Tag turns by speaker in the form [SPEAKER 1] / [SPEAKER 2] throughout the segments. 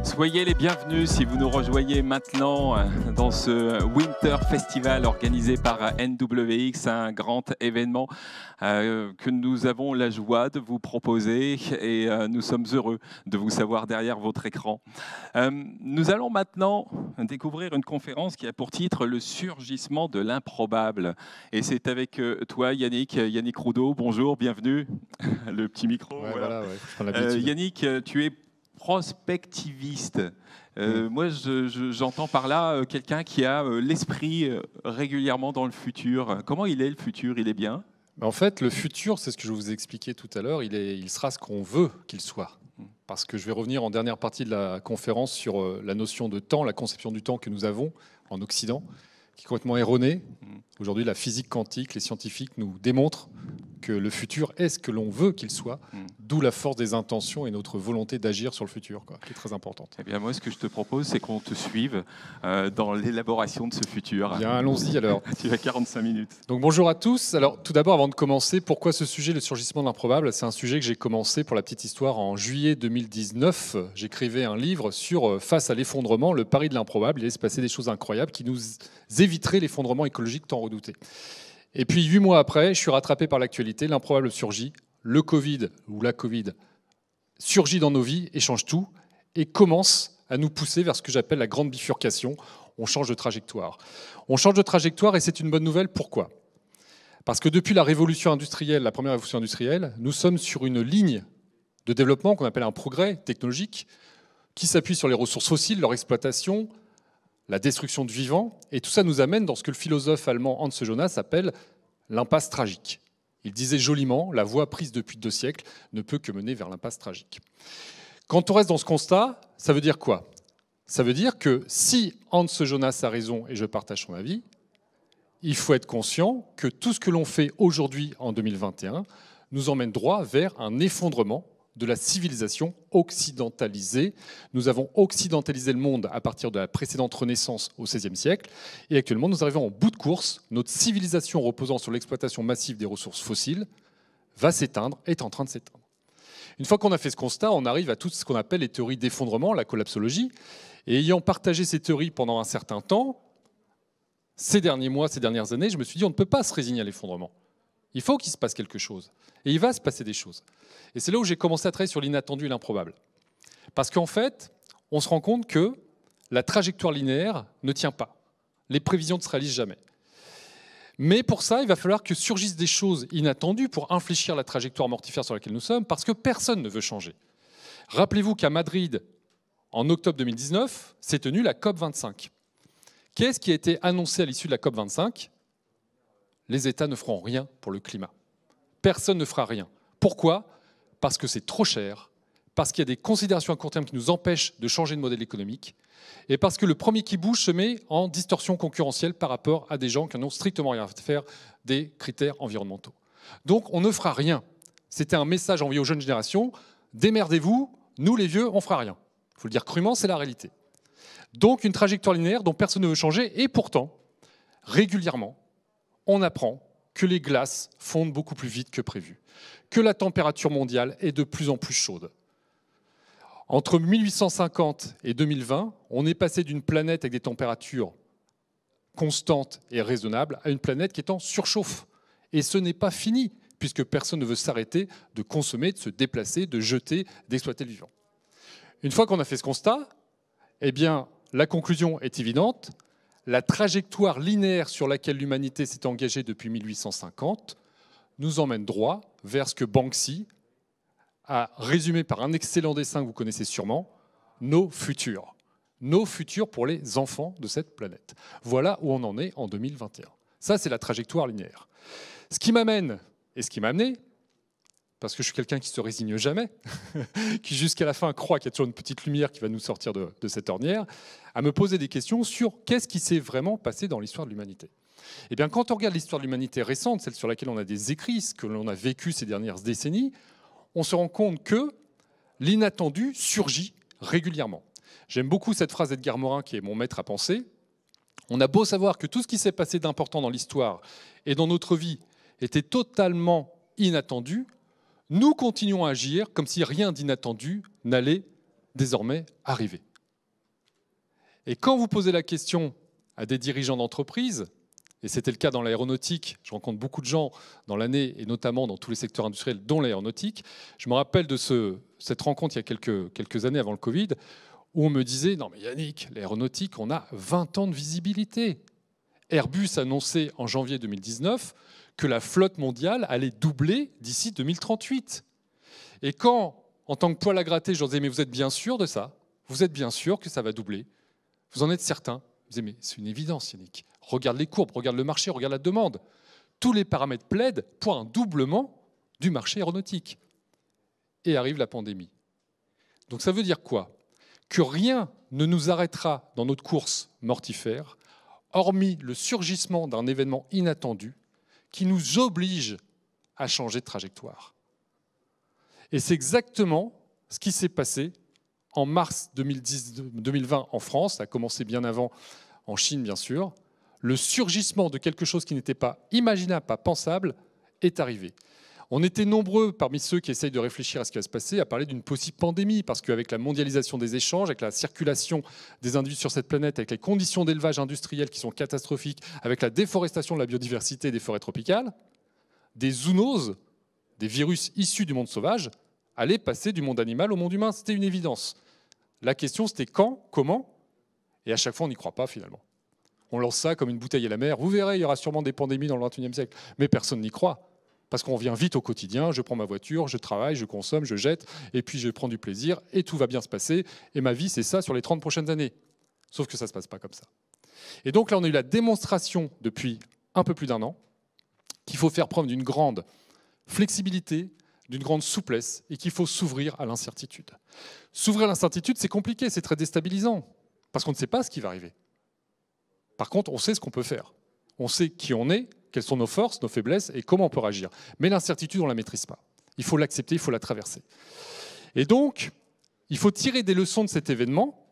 [SPEAKER 1] Soyez les bienvenus si vous nous rejoignez maintenant dans ce Winter Festival organisé par NWX, un grand événement que nous avons la joie de vous proposer et nous sommes heureux de vous savoir derrière votre écran. Nous allons maintenant découvrir une conférence qui a pour titre « Le surgissement de l'improbable ». Et c'est avec toi Yannick Roudot. Bonjour, bienvenue. Le petit micro.
[SPEAKER 2] Ouais, voilà, je prends l'habitude.
[SPEAKER 1] Yannick, tu es prospectiviste. Moi, j'entends par là quelqu'un qui a l'esprit régulièrement dans le futur. Comment il est le futur? Il est bien?
[SPEAKER 2] En fait, le futur, c'est ce que je vous ai expliqué tout à l'heure, il sera ce qu'on veut qu'il soit. Parce que je vais revenir en dernière partie de la conférence sur la notion de temps, la conception du temps que nous avons en Occident, qui est complètement erronée. Aujourd'hui, la physique quantique, les scientifiques nous démontrent que le futur est ce que l'on veut qu'il soit, d'où la force des intentions et notre volonté d'agir sur le futur, qui est très importante.
[SPEAKER 1] Eh bien, moi, ce que je te propose, c'est qu'on te suive dans l'élaboration de ce futur.
[SPEAKER 2] Bien, allons-y alors.
[SPEAKER 1] Tu as 45 minutes.
[SPEAKER 2] Donc bonjour à tous. Alors tout d'abord, avant de commencer, pourquoi ce sujet, le surgissement de l'improbable? C'est un sujet que j'ai commencé, pour la petite histoire, en juillet 2019. J'écrivais un livre sur Face à l'effondrement, le pari de l'improbable. Il allait se passer des choses incroyables qui nous éviteraient l'effondrement écologique tant redouté. Et puis 8 mois après, je suis rattrapé par l'actualité, l'improbable surgit, le Covid ou la Covid surgit dans nos vies et change tout, et commence à nous pousser vers ce que j'appelle la grande bifurcation. On change de trajectoire. On change de trajectoire et c'est une bonne nouvelle. Pourquoi? Parce que depuis la révolution industrielle, la première révolution industrielle, nous sommes sur une ligne de développement qu'on appelle un progrès technologique qui s'appuie sur les ressources fossiles, leur exploitation, la destruction de vivants, et tout ça nous amène dans ce que le philosophe allemand Hans Jonas appelle l'impasse tragique. Il disait joliment, la voie prise depuis 2 siècles ne peut que mener vers l'impasse tragique. Quand on reste dans ce constat, ça veut dire quoi? Ça veut dire que si Hans Jonas a raison, et je partage son avis, il faut être conscient que tout ce que l'on fait aujourd'hui, en 2021, nous emmène droit vers un effondrement de la civilisation occidentalisée. Nous avons occidentalisé le monde à partir de la précédente Renaissance au XVIe siècle. Et actuellement, nous arrivons en bout de course. Notre civilisation reposant sur l'exploitation massive des ressources fossiles va s'éteindre, est en train de s'éteindre. Une fois qu'on a fait ce constat, on arrive à tout ce qu'on appelle les théories d'effondrement, la collapsologie. Et ayant partagé ces théories pendant un certain temps, ces derniers mois, ces dernières années, je me suis dit on ne peut pas se résigner à l'effondrement. Il faut qu'il se passe quelque chose. Et il va se passer des choses. Et c'est là où j'ai commencé à travailler sur l'inattendu et l'improbable. Parce qu'en fait, on se rend compte que la trajectoire linéaire ne tient pas. Les prévisions ne se réalisent jamais. Mais pour ça, il va falloir que surgissent des choses inattendues pour infléchir la trajectoire mortifère sur laquelle nous sommes, parce que personne ne veut changer. Rappelez-vous qu'à Madrid, en octobre 2019, s'est tenue la COP25. Qu'est-ce qui a été annoncé à l'issue de la COP25? Les États ne feront rien pour le climat. Personne ne fera rien. Pourquoi? Parce que c'est trop cher, parce qu'il y a des considérations à court terme qui nous empêchent de changer de modèle économique, et parce que le premier qui bouge se met en distorsion concurrentielle par rapport à des gens qui n'ont strictement rien à faire des critères environnementaux. Donc on ne fera rien. C'était un message envoyé aux jeunes générations, démerdez-vous, nous les vieux, on ne fera rien. Il faut le dire crûment, c'est la réalité. Donc une trajectoire linéaire dont personne ne veut changer, et pourtant, régulièrement, on apprend que les glaces fondent beaucoup plus vite que prévu, que la température mondiale est de plus en plus chaude. Entre 1850 et 2020, on est passé d'une planète avec des températures constantes et raisonnables à une planète qui est en surchauffe. Et ce n'est pas fini, puisque personne ne veut s'arrêter de consommer, de se déplacer, de jeter, d'exploiter le vivant. Une fois qu'on a fait ce constat, eh bien, la conclusion est évidente. La trajectoire linéaire sur laquelle l'humanité s'est engagée depuis 1850 nous emmène droit vers ce que Banksy a résumé par un excellent dessin que vous connaissez sûrement, nos futurs. Nos futurs pour les enfants de cette planète. Voilà où on en est en 2021. Ça, c'est la trajectoire linéaire. Ce qui m'amène, et ce qui m'a amené, parce que je suis quelqu'un qui ne se résigne jamais, qui jusqu'à la fin croit qu'il y a toujours une petite lumière qui va nous sortir de cette ornière, à me poser des questions sur qu'est-ce qui s'est vraiment passé dans l'histoire de l'humanité. Eh bien, quand on regarde l'histoire de l'humanité récente, celle sur laquelle on a des écrits, ce que l'on a vécu ces dernières décennies, on se rend compte que l'inattendu surgit régulièrement. J'aime beaucoup cette phrase d'Edgar Morin, qui est mon maître à penser. On a beau savoir que tout ce qui s'est passé d'important dans l'histoire et dans notre vie était totalement inattendu, nous continuons à agir comme si rien d'inattendu n'allait désormais arriver. Et quand vous posez la question à des dirigeants d'entreprise, et c'était le cas dans l'aéronautique, je rencontre beaucoup de gens dans l'année, et notamment dans tous les secteurs industriels, dont l'aéronautique, je me rappelle de cette rencontre il y a quelques années avant le Covid, où on me disait « Non mais Yannick, l'aéronautique, on a 20 ans de visibilité ». Airbus annonçait en janvier 2019 que la flotte mondiale allait doubler d'ici 2038. Et quand, en tant que poil à gratter, je leur disais « Mais vous êtes bien sûr de ça? Vous êtes bien sûr que ça va doubler? Vous en êtes certain ?» Ils disaient « Mais c'est une évidence, Yannick. Regarde les courbes, regarde le marché, regarde la demande. Tous les paramètres plaident pour un doublement du marché aéronautique. » Et arrive la pandémie. Donc ça veut dire quoi? Que rien ne nous arrêtera dans notre course mortifère, hormis le surgissement d'un événement inattendu qui nous oblige à changer de trajectoire. Et c'est exactement ce qui s'est passé en mars 2020 en France, ça a commencé bien avant en Chine bien sûr. Le surgissement de quelque chose qui n'était pas imaginable, pas pensable, est arrivé. On était nombreux parmi ceux qui essayent de réfléchir à ce qui va se passer à parler d'une possible pandémie, parce qu'avec la mondialisation des échanges, avec la circulation des individus sur cette planète, avec les conditions d'élevage industriel qui sont catastrophiques, avec la déforestation de la biodiversité des forêts tropicales, des zoonoses, des virus issus du monde sauvage, allaient passer du monde animal au monde humain. C'était une évidence. La question, c'était quand, comment, et à chaque fois, on n'y croit pas finalement. On lance ça comme une bouteille à la mer. Vous verrez, il y aura sûrement des pandémies dans le XXIe siècle. Mais personne n'y croit. Parce qu'on vient vite au quotidien, je prends ma voiture, je travaille, je consomme, je jette, et puis je prends du plaisir, et tout va bien se passer. Et ma vie, c'est ça sur les 30 prochaines années. Sauf que ça ne se passe pas comme ça. Et donc là, on a eu la démonstration depuis un peu plus d'un an qu'il faut faire preuve d'une grande flexibilité, d'une grande souplesse, et qu'il faut s'ouvrir à l'incertitude. S'ouvrir à l'incertitude, c'est compliqué, c'est très déstabilisant, parce qu'on ne sait pas ce qui va arriver. Par contre, on sait ce qu'on peut faire. On sait qui on est, quelles sont nos forces, nos faiblesses et comment on peut réagir. Mais l'incertitude, on ne la maîtrise pas. Il faut l'accepter, il faut la traverser. Et donc, il faut tirer des leçons de cet événement.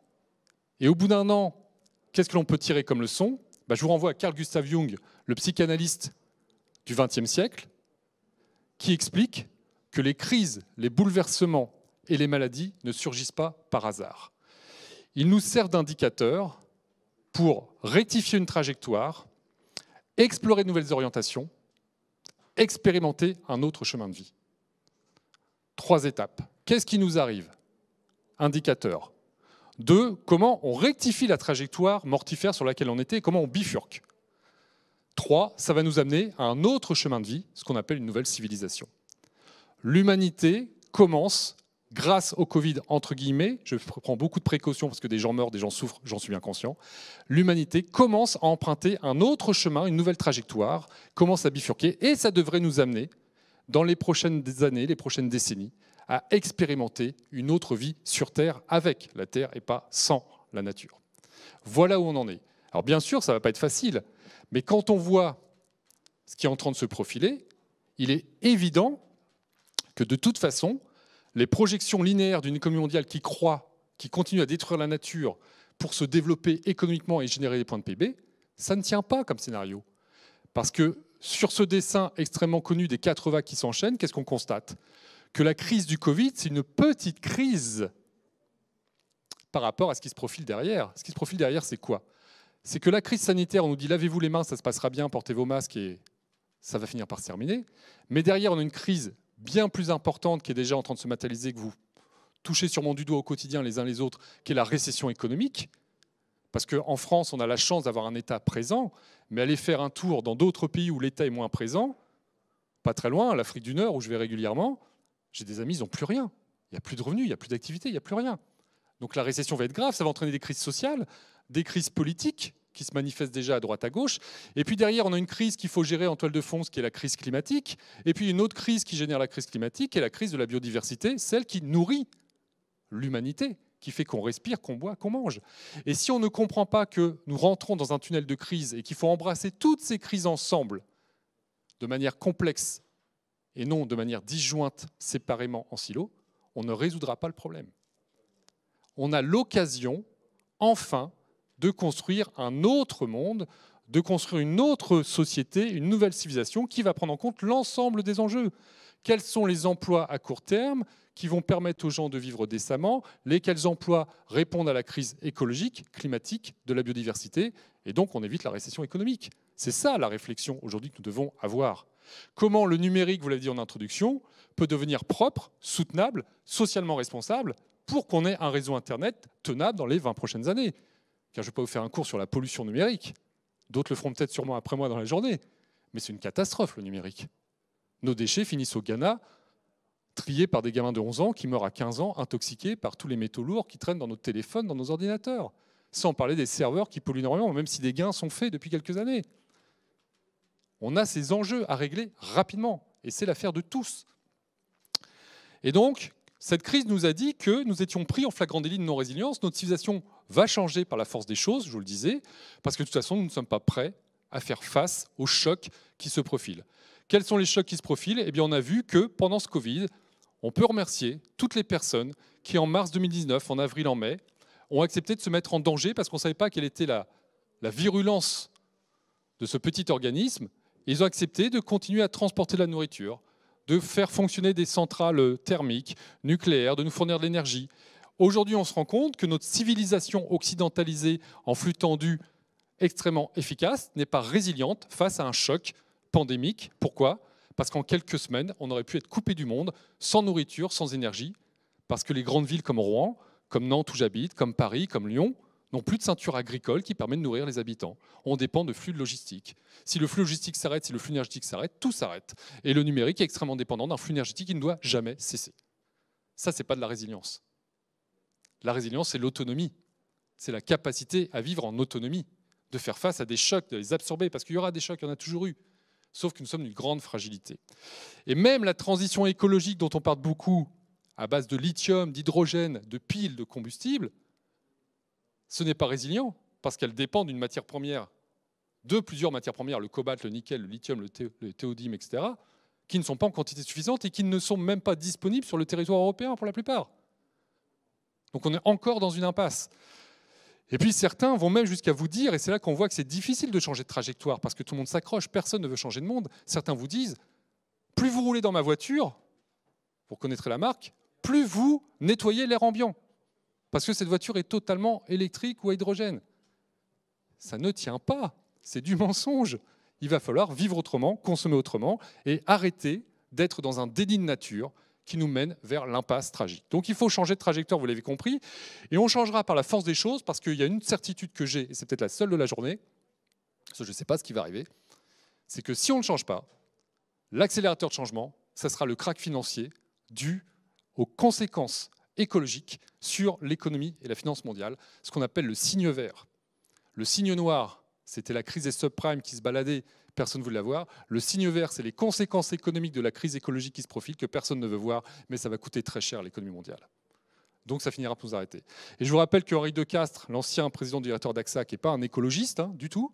[SPEAKER 2] Et au bout d'un an, qu'est-ce que l'on peut tirer comme leçon? Je vous renvoie à Carl Gustav Jung, le psychanalyste du XXe siècle, qui explique que les crises, les bouleversements et les maladies ne surgissent pas par hasard. Ils nous servent d'indicateur pour rectifier une trajectoire, explorer de nouvelles orientations, expérimenter un autre chemin de vie. 3 étapes. Qu'est-ce qui nous arrive? Indicateur. 2, comment on rectifie la trajectoire mortifère sur laquelle on était et comment on bifurque. 3, ça va nous amener à un autre chemin de vie, ce qu'on appelle une nouvelle civilisation. L'humanité commence, grâce au Covid, entre guillemets, je prends beaucoup de précautions parce que des gens meurent, des gens souffrent, j'en suis bien conscient, l'humanité commence à emprunter un autre chemin, une nouvelle trajectoire, commence à bifurquer, et ça devrait nous amener, dans les prochaines années, les prochaines décennies, à expérimenter une autre vie sur Terre, avec la Terre et pas sans la nature. Voilà où on en est. Alors bien sûr, ça ne va pas être facile, mais quand on voit ce qui est en train de se profiler, il est évident que de toute façon, les projections linéaires d'une économie mondiale qui croît, qui continue à détruire la nature pour se développer économiquement et générer des points de PIB, ça ne tient pas comme scénario. Parce que sur ce dessin extrêmement connu des 4 vagues qui s'enchaînent, qu'est-ce qu'on constate? Que la crise du Covid, c'est une petite crise par rapport à ce qui se profile derrière. Ce qui se profile derrière, c'est quoi? C'est que la crise sanitaire, on nous dit lavez-vous les mains, ça se passera bien, portez vos masques et ça va finir par se terminer. Mais derrière, on a une crise bien plus importante qui est déjà en train de se matérialiser, que vous touchez sûrement du doigt au quotidien les uns les autres, qui est la récession économique. Parce qu'en France, on a la chance d'avoir un État présent, mais aller faire un tour dans d'autres pays où l'État est moins présent, pas très loin, l'Afrique du Nord, où je vais régulièrement, j'ai des amis, ils n'ont plus rien. Il n'y a plus de revenus, il n'y a plus d'activité, il n'y a plus rien. Donc la récession va être grave, ça va entraîner des crises sociales, des crises politiques, qui se manifeste déjà à droite à gauche. Et puis derrière, on a une crise qu'il faut gérer en toile de fond, ce qui est la crise climatique. Et puis une autre crise qui génère la crise climatique, qui est la crise de la biodiversité, celle qui nourrit l'humanité, qui fait qu'on respire, qu'on boit, qu'on mange. Et si on ne comprend pas que nous rentrons dans un tunnel de crise et qu'il faut embrasser toutes ces crises ensemble, de manière complexe et non de manière disjointe, séparément en silos, on ne résoudra pas le problème. On a l'occasion, enfin, de construire un autre monde, de construire une autre société, une nouvelle civilisation qui va prendre en compte l'ensemble des enjeux. Quels sont les emplois à court terme qui vont permettre aux gens de vivre décemment, lesquels emplois répondent à la crise écologique, climatique, de la biodiversité, et donc on évite la récession économique. C'est ça la réflexion aujourd'hui que nous devons avoir. Comment le numérique, vous l'avez dit en introduction, peut devenir propre, soutenable, socialement responsable, pour qu'on ait un réseau Internet tenable dans les 20 prochaines années. Car je ne vais pas vous faire un cours sur la pollution numérique. D'autres le feront peut-être sûrement après moi dans la journée. Mais c'est une catastrophe, le numérique. Nos déchets finissent au Ghana, triés par des gamins de 11 ans qui meurent à 15 ans, intoxiqués par tous les métaux lourds qui traînent dans nos téléphones, dans nos ordinateurs. Sans parler des serveurs qui polluent énormément, même si des gains sont faits depuis quelques années. On a ces enjeux à régler rapidement. Et c'est l'affaire de tous. Et donc, cette crise nous a dit que nous étions pris en flagrant délit de non-résilience. Notre civilisation va changer par la force des choses, je vous le disais, parce que de toute façon, nous ne sommes pas prêts à faire face aux chocs qui se profilent. Quels sont les chocs qui se profilent? Eh bien, on a vu que pendant ce Covid, on peut remercier toutes les personnes qui, en mars 2019, en avril, en mai, ont accepté de se mettre en danger parce qu'on ne savait pas quelle était la virulence de ce petit organisme. Ils ont accepté de continuer à transporter la nourriture, de faire fonctionner des centrales thermiques, nucléaires, de nous fournir de l'énergie. Aujourd'hui, on se rend compte que notre civilisation occidentalisée en flux tendu extrêmement efficace n'est pas résiliente face à un choc pandémique. Pourquoi? Parce qu'en quelques semaines, on aurait pu être coupé du monde, sans nourriture, sans énergie, parce que les grandes villes comme Rouen, comme Nantes où j'habite, comme Paris, comme Lyon, n'ont plus de ceinture agricole qui permet de nourrir les habitants. On dépend de flux de logistique. Si le flux logistique s'arrête, si le flux énergétique s'arrête, tout s'arrête. Et le numérique est extrêmement dépendant d'un flux énergétique qui ne doit jamais cesser. Ça, ce n'est pas de la résilience. La résilience, c'est l'autonomie. C'est la capacité à vivre en autonomie, de faire face à des chocs, de les absorber, parce qu'il y aura des chocs, il y en a toujours eu. Sauf que nous sommes d'une grande fragilité. Et même la transition écologique dont on parle beaucoup, à base de lithium, d'hydrogène, de piles, de combustible, ce n'est pas résilient, parce qu'elle dépend d'une matière première, de plusieurs matières premières, le cobalt, le nickel, le lithium, le théodime, etc., qui ne sont pas en quantité suffisante et qui ne sont même pas disponibles sur le territoire européen pour la plupart. Donc on est encore dans une impasse. Et puis certains vont même jusqu'à vous dire, et c'est là qu'on voit que c'est difficile de changer de trajectoire, parce que tout le monde s'accroche, personne ne veut changer de monde, certains vous disent, plus vous roulez dans ma voiture, vous connaîtrez la marque, plus vous nettoyez l'air ambiant. Parce que cette voiture est totalement électrique ou à hydrogène. Ça ne tient pas, c'est du mensonge. Il va falloir vivre autrement, consommer autrement et arrêter d'être dans un déni de nature qui nous mène vers l'impasse tragique. Donc il faut changer de trajectoire, vous l'avez compris, et on changera par la force des choses parce qu'il y a une certitude que j'ai, et c'est peut-être la seule de la journée, parce que je ne sais pas ce qui va arriver, c'est que si on ne change pas, l'accélérateur de changement, ça sera le krach financier dû aux conséquences écologique sur l'économie et la finance mondiale, ce qu'on appelle le signe vert. Le signe noir, c'était la crise des subprimes qui se baladait, personne ne voulait la voir. Le signe vert, c'est les conséquences économiques de la crise écologique qui se profile, que personne ne veut voir, mais ça va coûter très cher à l'économie mondiale. Donc ça finira par nous arrêter. Et je vous rappelle que Henri Decastre, l'ancien président directeur d'AXA, qui n'est pas un écologiste du tout,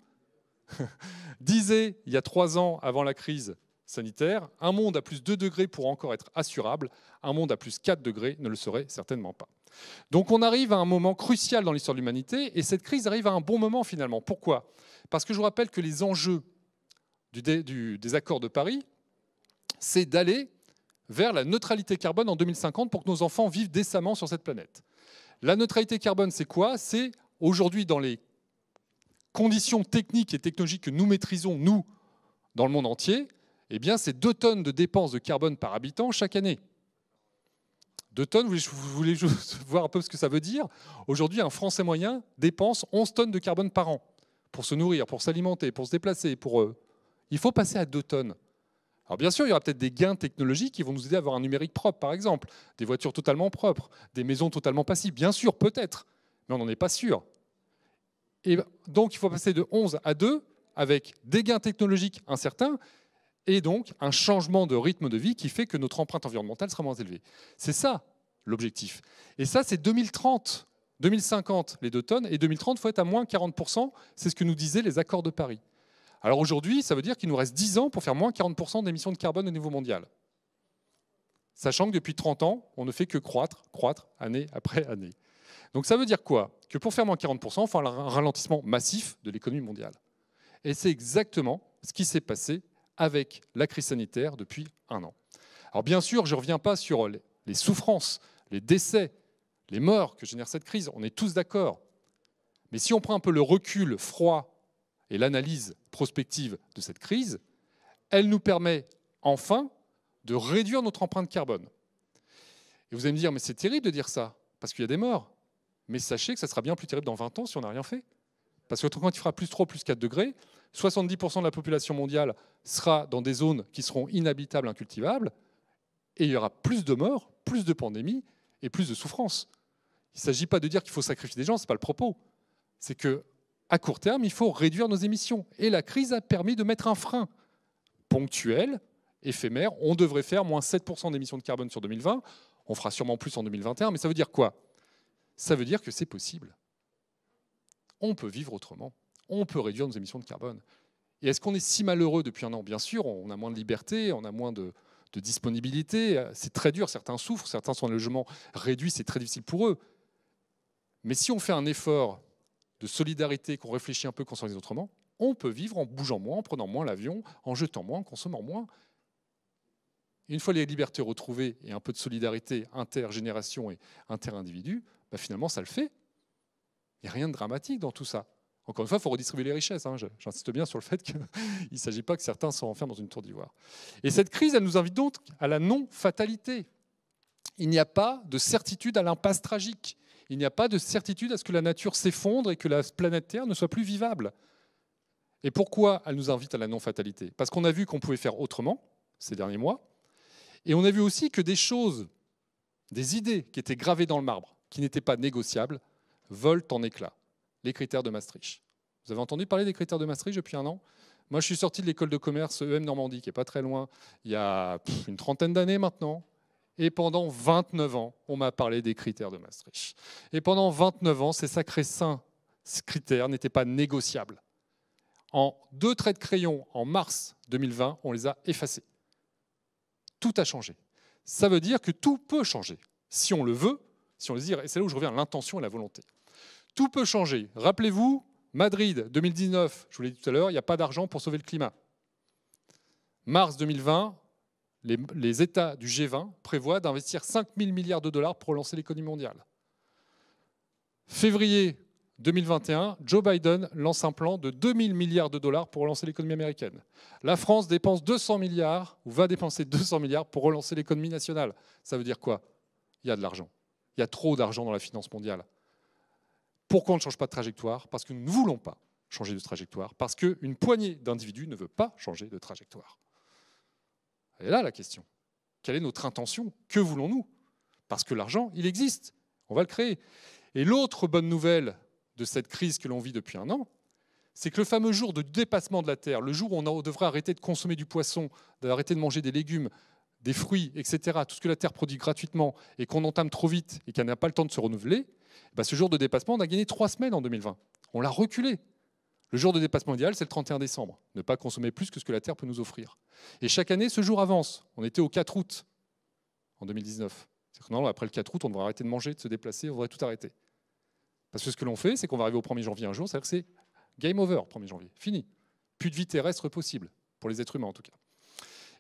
[SPEAKER 2] disait, il y a 3 ans avant la crise sanitaire, un monde à plus 2 degrés pourra encore être assurable, un monde à plus 4 degrés ne le serait certainement pas. Donc on arrive à un moment crucial dans l'histoire de l'humanité, et cette crise arrive à un bon moment finalement. Pourquoi? Parce que je vous rappelle que les enjeux des accords de Paris, c'est d'aller vers la neutralité carbone en 2050 pour que nos enfants vivent décemment sur cette planète. La neutralité carbone, c'est quoi? C'est aujourd'hui dans les conditions techniques et technologiques que nous maîtrisons, nous, dans le monde entier, eh bien, c'est 2 tonnes de dépenses de carbone par habitant chaque année. 2 tonnes, vous voulez voir un peu ce que ça veut dire? Aujourd'hui, un Français moyen dépense 11 tonnes de carbone par an pour se nourrir, pour s'alimenter, pour se déplacer. Il faut passer à 2 tonnes. Alors bien sûr, il y aura peut-être des gains technologiques qui vont nous aider à avoir un numérique propre, par exemple, des voitures totalement propres, des maisons totalement passives. Bien sûr, peut-être, mais on n'en est pas sûr. Et donc, il faut passer de 11 à 2 avec des gains technologiques incertains, et donc un changement de rythme de vie qui fait que notre empreinte environnementale sera moins élevée. C'est ça l'objectif. Et ça, c'est 2030. 2050, les 2 tonnes, et 2030, il faut être à moins 40%, c'est ce que nous disaient les accords de Paris. Alors aujourd'hui, ça veut dire qu'il nous reste 10 ans pour faire moins 40% d'émissions de carbone au niveau mondial. Sachant que depuis 30 ans, on ne fait que croître année après année. Donc ça veut dire quoi? Que pour faire moins 40%, il faut un ralentissement massif de l'économie mondiale. Et c'est exactement ce qui s'est passé avec la crise sanitaire depuis un an. Alors bien sûr, je ne reviens pas sur les souffrances, les décès, les morts que génère cette crise, on est tous d'accord. Mais si on prend un peu le recul froid et l'analyse prospective de cette crise, elle nous permet enfin de réduire notre empreinte carbone. Et vous allez me dire, mais c'est terrible de dire ça, parce qu'il y a des morts. Mais sachez que ça sera bien plus terrible dans 20 ans si on n'a rien fait. Parce que quand il fera plus 3, plus 4 degrés, 70% de la population mondiale sera dans des zones qui seront inhabitables, incultivables, et il y aura plus de morts, plus de pandémies et plus de souffrances. Il ne s'agit pas de dire qu'il faut sacrifier des gens, ce n'est pas le propos. C'est qu'à court terme, il faut réduire nos émissions. Et la crise a permis de mettre un frein ponctuel, éphémère. On devrait faire moins 7% d'émissions de carbone sur 2020. On fera sûrement plus en 2021, mais ça veut dire quoi? Ça veut dire que c'est possible. On peut vivre autrement. On peut réduire nos émissions de carbone. Et est-ce qu'on est si malheureux depuis un an? Bien sûr, on a moins de liberté, on a moins de disponibilité. C'est très dur, certains souffrent, certains sont en logement réduit, c'est très difficile pour eux. Mais si on fait un effort de solidarité, qu'on réfléchit un peu, qu'on s'organise autrement, on peut vivre en bougeant moins, en prenant moins l'avion, en jetant moins, en consommant moins. Et une fois les libertés retrouvées et un peu de solidarité intergénération et inter-individu, bah finalement ça le fait. Il n'y a rien de dramatique dans tout ça. Encore une fois, il faut redistribuer les richesses. J'insiste bien sur le fait qu'il ne s'agit pas que certains soient enfermés dans une tour d'ivoire. Et cette crise, elle nous invite donc à la non-fatalité. Il n'y a pas de certitude à l'impasse tragique. Il n'y a pas de certitude à ce que la nature s'effondre et que la planète Terre ne soit plus vivable. Et pourquoi elle nous invite à la non-fatalité? Parce qu'on a vu qu'on pouvait faire autrement ces derniers mois. Et on a vu aussi que des choses, des idées qui étaient gravées dans le marbre, qui n'étaient pas négociables, volent en éclats. Les critères de Maastricht. Vous avez entendu parler des critères de Maastricht depuis un an? Moi, je suis sorti de l'école de commerce EM Normandie, qui n'est pas très loin, il y a une trentaine d'années maintenant. Et pendant 29 ans, on m'a parlé des critères de Maastricht. Et pendant 29 ans, ces sacrés saints critères n'étaient pas négociables. En 2 traits de crayon, en mars 2020, on les a effacés. Tout a changé. Ça veut dire que tout peut changer, si on le veut, si on le désire. Et c'est là où je reviens à l'intention et la volonté. Tout peut changer. Rappelez-vous, Madrid 2019, je vous l'ai dit tout à l'heure, il n'y a pas d'argent pour sauver le climat. Mars 2020, les États du G20 prévoient d'investir 5 000 milliards de dollars pour relancer l'économie mondiale. Février 2021, Joe Biden lance un plan de 2 000 milliards de dollars pour relancer l'économie américaine. La France dépense 200 milliards, ou va dépenser 200 milliards pour relancer l'économie nationale. Ça veut dire quoi? Il y a de l'argent. Il y a trop d'argent dans la finance mondiale. Pourquoi on ne change pas de trajectoire? Parce que nous ne voulons pas changer de trajectoire, parce qu'une poignée d'individus ne veut pas changer de trajectoire. Elle est là la question. Quelle est notre intention? Que voulons-nous? Parce que l'argent, il existe. On va le créer. Et l'autre bonne nouvelle de cette crise que l'on vit depuis un an, c'est que le fameux jour de dépassement de la Terre, le jour où on devrait arrêter de consommer du poisson, d'arrêter de manger des légumes, des fruits, etc., tout ce que la Terre produit gratuitement et qu'on entame trop vite et qu'elle n'a pas le temps de se renouveler, ce jour de dépassement, on a gagné 3 semaines en 2020. On l'a reculé. Le jour de dépassement idéal, c'est le 31 décembre. Ne pas consommer plus que ce que la Terre peut nous offrir. Et chaque année, ce jour avance. On était au 4 août en 2019. C'est que non, après le 4 août, on devrait arrêter de manger, de se déplacer, on devrait tout arrêter. Parce que ce que l'on fait, c'est qu'on va arriver au 1er janvier un jour, c'est-à-dire que c'est game over, 1er janvier. Fini. Plus de vie terrestre possible, pour les êtres humains en tout cas.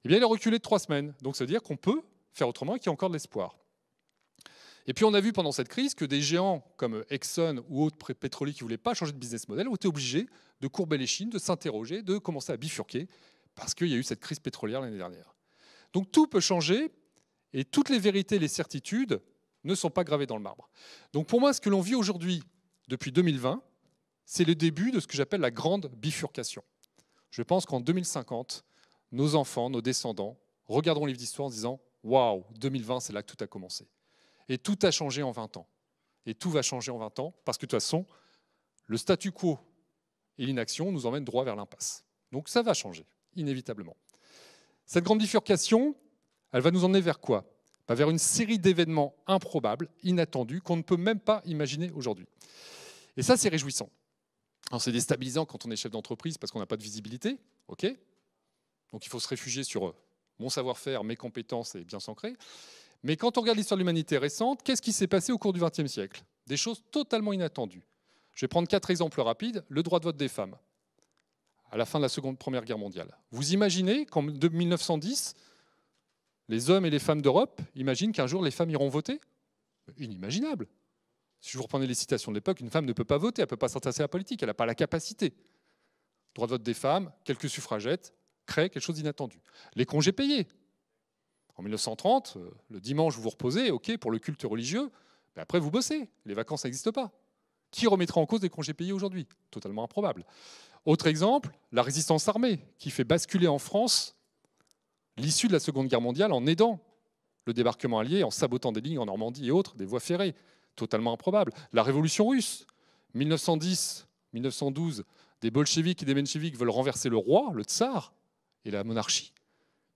[SPEAKER 2] Eh bien, il a reculé de 3 semaines. Donc ça veut dire qu'on peut faire autrement et qu'il y a encore de l'espoir. Et puis on a vu pendant cette crise que des géants comme Exxon ou autres pétroliers qui ne voulaient pas changer de business model ont été obligés de courber les chines, de s'interroger, de commencer à bifurquer, parce qu'il y a eu cette crise pétrolière l'année dernière. Donc tout peut changer, et toutes les vérités et les certitudes ne sont pas gravées dans le marbre. Donc pour moi, ce que l'on vit aujourd'hui, depuis 2020, c'est le début de ce que j'appelle la grande bifurcation. Je pense qu'en 2050, nos enfants, nos descendants, regarderont les livres d'histoire en se disant « Waouh, 2020, c'est là que tout a commencé ». Et tout a changé en 20 ans. Et tout va changer en 20 ans, parce que de toute façon, le statu quo et l'inaction nous emmènent droit vers l'impasse. Donc ça va changer, inévitablement. Cette grande bifurcation, elle va nous emmener vers quoi? Vers une série d'événements improbables, inattendus, qu'on ne peut même pas imaginer aujourd'hui. Et ça, c'est réjouissant. Alors c'est déstabilisant quand on est chef d'entreprise parce qu'on n'a pas de visibilité, ok? Donc il faut se réfugier sur mon savoir-faire, mes compétences est bien ancré. Mais quand on regarde l'histoire de l'humanité récente, qu'est-ce qui s'est passé au cours du XXe siècle? Des choses totalement inattendues. Je vais prendre 4 exemples rapides. Le droit de vote des femmes, à la fin de la Première Guerre mondiale. Vous imaginez qu'en 1910, les hommes et les femmes d'Europe imaginent qu'un jour les femmes iront voter? Inimaginable. Si vous reprenez les citations de l'époque, une femme ne peut pas voter, elle ne peut pas s'intéresser à la politique, elle n'a pas la capacité. Droit de vote des femmes, quelques suffragettes, créent quelque chose d'inattendu. Les congés payés. En 1930, le dimanche, vous vous reposez, ok, pour le culte religieux, mais après vous bossez, les vacances n'existent pas. Qui remettra en cause des congés payés aujourd'hui? Totalement improbable. Autre exemple, la résistance armée, qui fait basculer en France l'issue de la Seconde Guerre mondiale en aidant le débarquement allié, en sabotant des lignes en Normandie et autres, des voies ferrées. Totalement improbable. La révolution russe, 1910, 1912, des bolcheviks et des mencheviks veulent renverser le roi, le tsar, et la monarchie.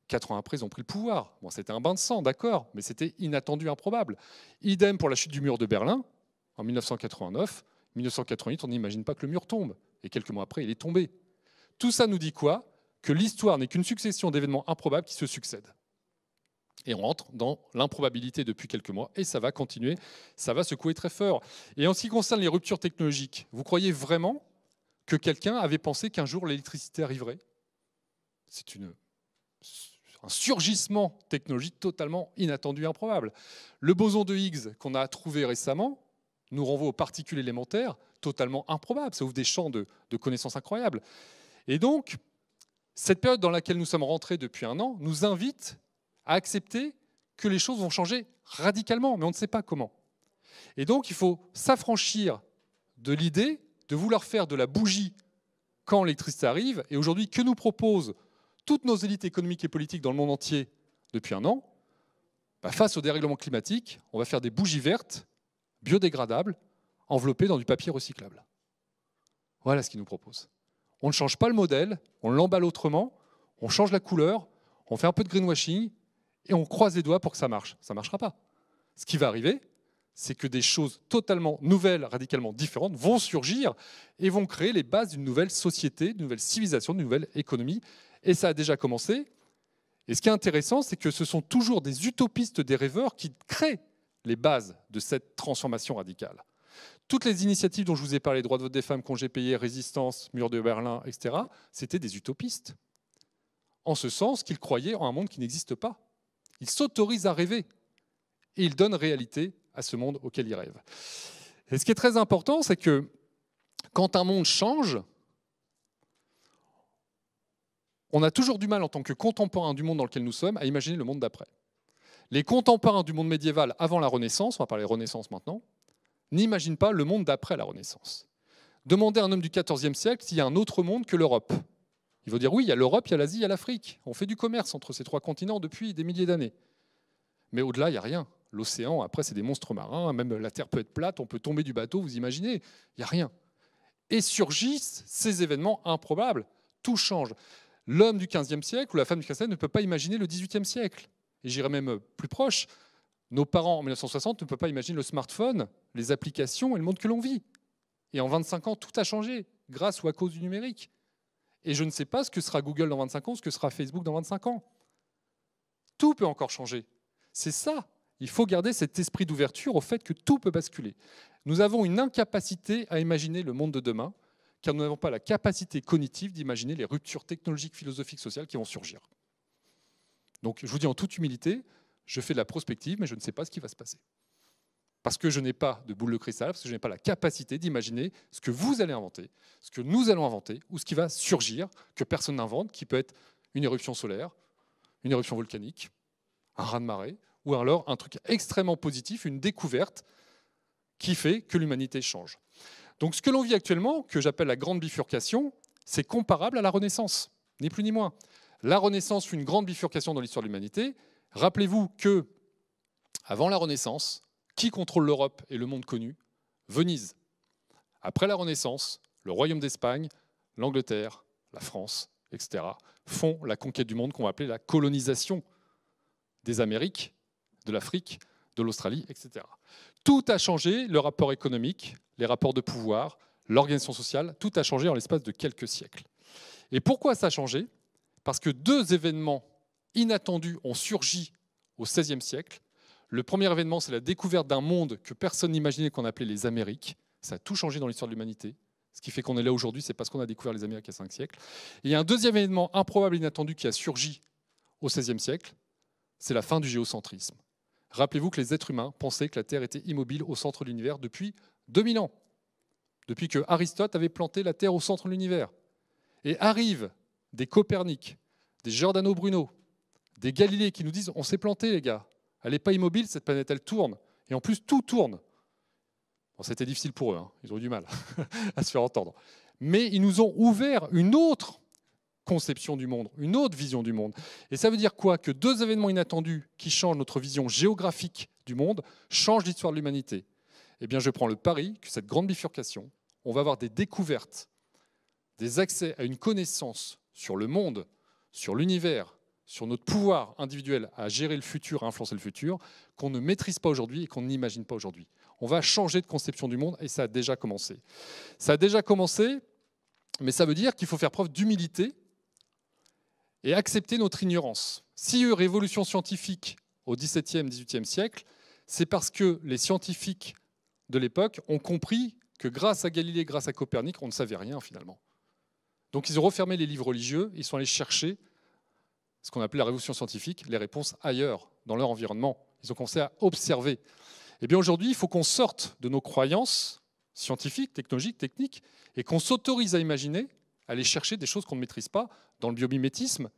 [SPEAKER 2] 4 ans après, ils ont pris le pouvoir. Bon, c'était un bain de sang, d'accord, mais c'était inattendu, improbable. Idem pour la chute du mur de Berlin, en 1989. 1988, on n'imagine pas que le mur tombe. Et quelques mois après, il est tombé. Tout ça nous dit quoi? Que l'histoire n'est qu'une succession d'événements improbables qui se succèdent. Et on rentre dans l'improbabilité depuis quelques mois, et ça va continuer, ça va secouer très fort. Et en ce qui concerne les ruptures technologiques, vous croyez vraiment que quelqu'un avait pensé qu'un jour l'électricité arriverait? C'est un surgissement technologique totalement inattendu, improbable. Le boson de Higgs qu'on a trouvé récemment nous renvoie aux particules élémentaires, totalement improbable. Ça ouvre des champs de connaissances incroyables. Et donc, cette période dans laquelle nous sommes rentrés depuis un an nous invite à accepter que les choses vont changer radicalement, mais on ne sait pas comment. Et donc, il faut s'affranchir de l'idée de vouloir faire de la bougie quand l'électricité arrive. Et aujourd'hui, que nous proposent toutes nos élites économiques et politiques dans le monde entier depuis un an? Face au dérèglement climatique, on va faire des bougies vertes, biodégradables, enveloppées dans du papier recyclable. Voilà ce qu'ils nous proposent. On ne change pas le modèle, on l'emballe autrement, on change la couleur, on fait un peu de greenwashing, et on croise les doigts pour que ça marche. Ça ne marchera pas. Ce qui va arriver, c'est que des choses totalement nouvelles, radicalement différentes, vont surgir et vont créer les bases d'une nouvelle société, d'une nouvelle civilisation, d'une nouvelle économie. Et ça a déjà commencé. Et ce qui est intéressant, c'est que ce sont toujours des utopistes, des rêveurs qui créent les bases de cette transformation radicale. Toutes les initiatives dont je vous ai parlé, droit de vote des femmes, congés payés, résistance, mur de Berlin, etc., c'était des utopistes. En ce sens qu'ils croyaient en un monde qui n'existe pas. Ils s'autorisent à rêver et ils donnent réalité à ce monde auquel ils rêvent. Et ce qui est très important, c'est que quand un monde change, on a toujours du mal en tant que contemporain du monde dans lequel nous sommes à imaginer le monde d'après. Les contemporains du monde médiéval avant la Renaissance, on va parler Renaissance maintenant, n'imaginent pas le monde d'après la Renaissance. Demandez à un homme du XIVe siècle s'il y a un autre monde que l'Europe. Il va dire oui, il y a l'Europe, il y a l'Asie, il y a l'Afrique. On fait du commerce entre ces 3 continents depuis des milliers d'années. Mais au-delà, il n'y a rien. L'océan, après, c'est des monstres marins. Même la Terre peut être plate, on peut tomber du bateau, vous imaginez. Il n'y a rien. Et surgissent ces événements improbables. Tout change. L'homme du XVe siècle ou la femme du XVe siècle ne peut pas imaginer le XVIIIe siècle. Et j'irais même plus proche. Nos parents, en 1960, ne peuvent pas imaginer le smartphone, les applications et le monde que l'on vit. Et en 25 ans, tout a changé, grâce ou à cause du numérique. Et je ne sais pas ce que sera Google dans 25 ans, ce que sera Facebook dans 25 ans. Tout peut encore changer. C'est ça. Il faut garder cet esprit d'ouverture au fait que tout peut basculer. Nous avons une incapacité à imaginer le monde de demain, car nous n'avons pas la capacité cognitive d'imaginer les ruptures technologiques, philosophiques, sociales qui vont surgir. Donc, je vous dis en toute humilité, je fais de la prospective, mais je ne sais pas ce qui va se passer. Parce que je n'ai pas de boule de cristal, parce que je n'ai pas la capacité d'imaginer ce que vous allez inventer, ce que nous allons inventer, ou ce qui va surgir, que personne n'invente, qui peut être une éruption solaire, une éruption volcanique, un raz-de-marée, ou alors un truc extrêmement positif, une découverte qui fait que l'humanité change. Donc ce que l'on vit actuellement, que j'appelle la grande bifurcation, c'est comparable à la Renaissance, ni plus ni moins. La Renaissance fut une grande bifurcation dans l'histoire de l'humanité. Rappelez-vous que, avant la Renaissance, qui contrôle l'Europe et le monde connu? Venise. Après la Renaissance, le Royaume d'Espagne, l'Angleterre, la France, etc., font la conquête du monde qu'on va appeler la colonisation des Amériques, de l'Afrique, de l'Australie, etc. Tout a changé, le rapport économique, les rapports de pouvoir, l'organisation sociale, tout a changé en l'espace de quelques siècles. Et pourquoi ça a changé? Parce que 2 événements inattendus ont surgi au XVIe siècle. Le premier événement, c'est la découverte d'un monde que personne n'imaginait, qu'on appelait les Amériques. Ça a tout changé dans l'histoire de l'humanité. Ce qui fait qu'on est là aujourd'hui, c'est parce qu'on a découvert les Amériques il y a 5 siècles. Et il y a un deuxième événement improbable et inattendu qui a surgi au XVIe siècle, c'est la fin du géocentrisme. Rappelez-vous que les êtres humains pensaient que la Terre était immobile au centre de l'univers depuis 2000 ans, depuis que Aristote avait planté la Terre au centre de l'univers. Et arrivent des Copernic, des Giordano Bruno, des Galilée qui nous disent « on s'est planté les gars, elle n'est pas immobile, cette planète elle tourne, et en plus tout tourne ». Bon, c'était difficile pour eux, hein. Ils ont eu du mal à se faire entendre. Mais ils nous ont ouvert une autre conception du monde, une autre vision du monde. Et ça veut dire quoi? Que 2 événements inattendus qui changent notre vision géographique du monde changent l'histoire de l'humanité. Eh bien, je prends le pari que cette grande bifurcation, on va avoir des découvertes, des accès à une connaissance sur le monde, sur l'univers, sur notre pouvoir individuel à gérer le futur, à influencer le futur, qu'on ne maîtrise pas aujourd'hui et qu'on n'imagine pas aujourd'hui. On va changer de conception du monde et ça a déjà commencé. Ça a déjà commencé, mais ça veut dire qu'il faut faire preuve d'humilité et accepter notre ignorance. S'il y a eu révolution scientifique au XVIIe, XVIIIe siècle, c'est parce que les scientifiques de l'époque ont compris que grâce à Galilée, grâce à Copernic, on ne savait rien finalement. Donc ils ont refermé les livres religieux, ils sont allés chercher ce qu'on appelait la révolution scientifique, les réponses ailleurs, dans leur environnement. Ils ont commencé à observer. Eh bien aujourd'hui, il faut qu'on sorte de nos croyances scientifiques, technologiques, techniques, et qu'on s'autorise à imaginer, à aller chercher des choses qu'on ne maîtrise pas, dans le biomimétisme,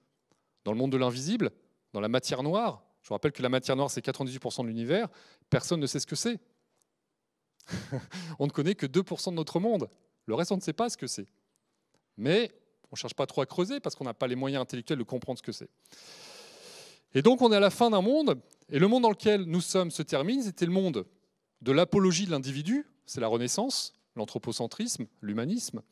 [SPEAKER 2] dans le monde de l'invisible, dans la matière noire. Je vous rappelle que la matière noire, c'est 98% de l'univers. Personne ne sait ce que c'est. On ne connaît que 2% de notre monde. Le reste, on ne sait pas ce que c'est. Mais on ne cherche pas trop à creuser parce qu'on n'a pas les moyens intellectuels de comprendre ce que c'est. Et donc, on est à la fin d'un monde. Et le monde dans lequel nous sommes se termine. C'était le monde de l'apologie de l'individu. C'est la Renaissance, l'anthropocentrisme, l'humanisme.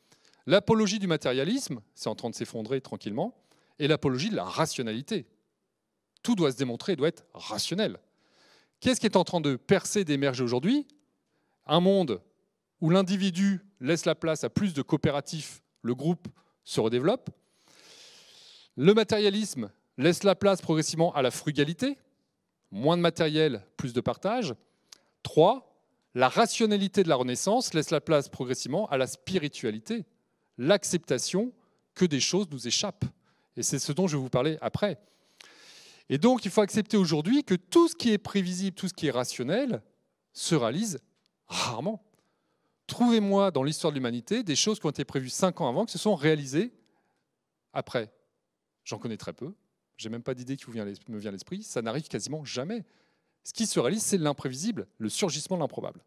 [SPEAKER 2] L'apologie du matérialisme, c'est en train de s'effondrer tranquillement. Et l'apologie de la rationalité. Tout doit se démontrer et doit être rationnel. Qu'est-ce qui est en train de percer, d'émerger aujourd'hui? Un monde où l'individu laisse la place à plus de coopératifs, le groupe se redéveloppe. Le matérialisme laisse la place progressivement à la frugalité, moins de matériel, plus de partage. 3, la rationalité de la Renaissance laisse la place progressivement à la spiritualité, l'acceptation que des choses nous échappent. Et c'est ce dont je vais vous parler après. Et donc, il faut accepter aujourd'hui que tout ce qui est prévisible, tout ce qui est rationnel, se réalise rarement. Trouvez-moi dans l'histoire de l'humanité des choses qui ont été prévues 5 ans avant, qui se sont réalisées après. J'en connais très peu. Je n'ai même pas d'idée qui me vient à l'esprit. Ça n'arrive quasiment jamais. Ce qui se réalise, c'est l'imprévisible, le surgissement de l'improbable.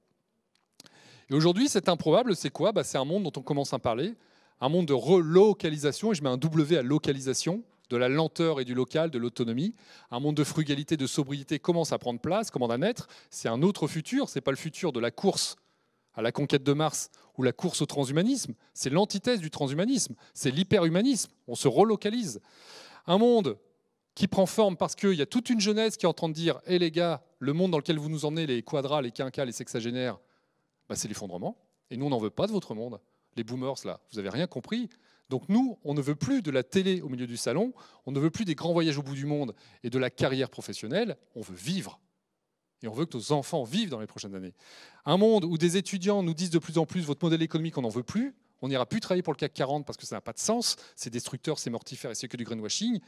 [SPEAKER 2] Et aujourd'hui, cet improbable, c'est quoi? C'est un monde dont on commence à parler, un monde de relocalisation, et je mets un W à localisation, de la lenteur et du local, de l'autonomie. Un monde de frugalité, de sobriété commence à prendre place, commence à naître. C'est un autre futur, ce n'est pas le futur de la course à la conquête de Mars ou la course au transhumanisme. C'est l'antithèse du transhumanisme, c'est l'hyperhumanisme. On se relocalise. Un monde qui prend forme parce qu'il y a toute une jeunesse qui est en train de dire « Hé les gars, le monde dans lequel vous nous emmenez, les quadras, les quinquas, les sexagénaires, c'est l'effondrement. Et nous, on n'en veut pas de votre monde. Les boomers, là, vous n'avez rien compris. Donc nous, on ne veut plus de la télé au milieu du salon, on ne veut plus des grands voyages au bout du monde et de la carrière professionnelle, on veut vivre. Et on veut que nos enfants vivent dans les prochaines années. Un monde où des étudiants nous disent de plus en plus « Votre modèle économique, on n'en veut plus. On n'ira plus travailler pour le CAC 40 parce que ça n'a pas de sens. C'est destructeur, c'est mortifère et c'est que du greenwashing. »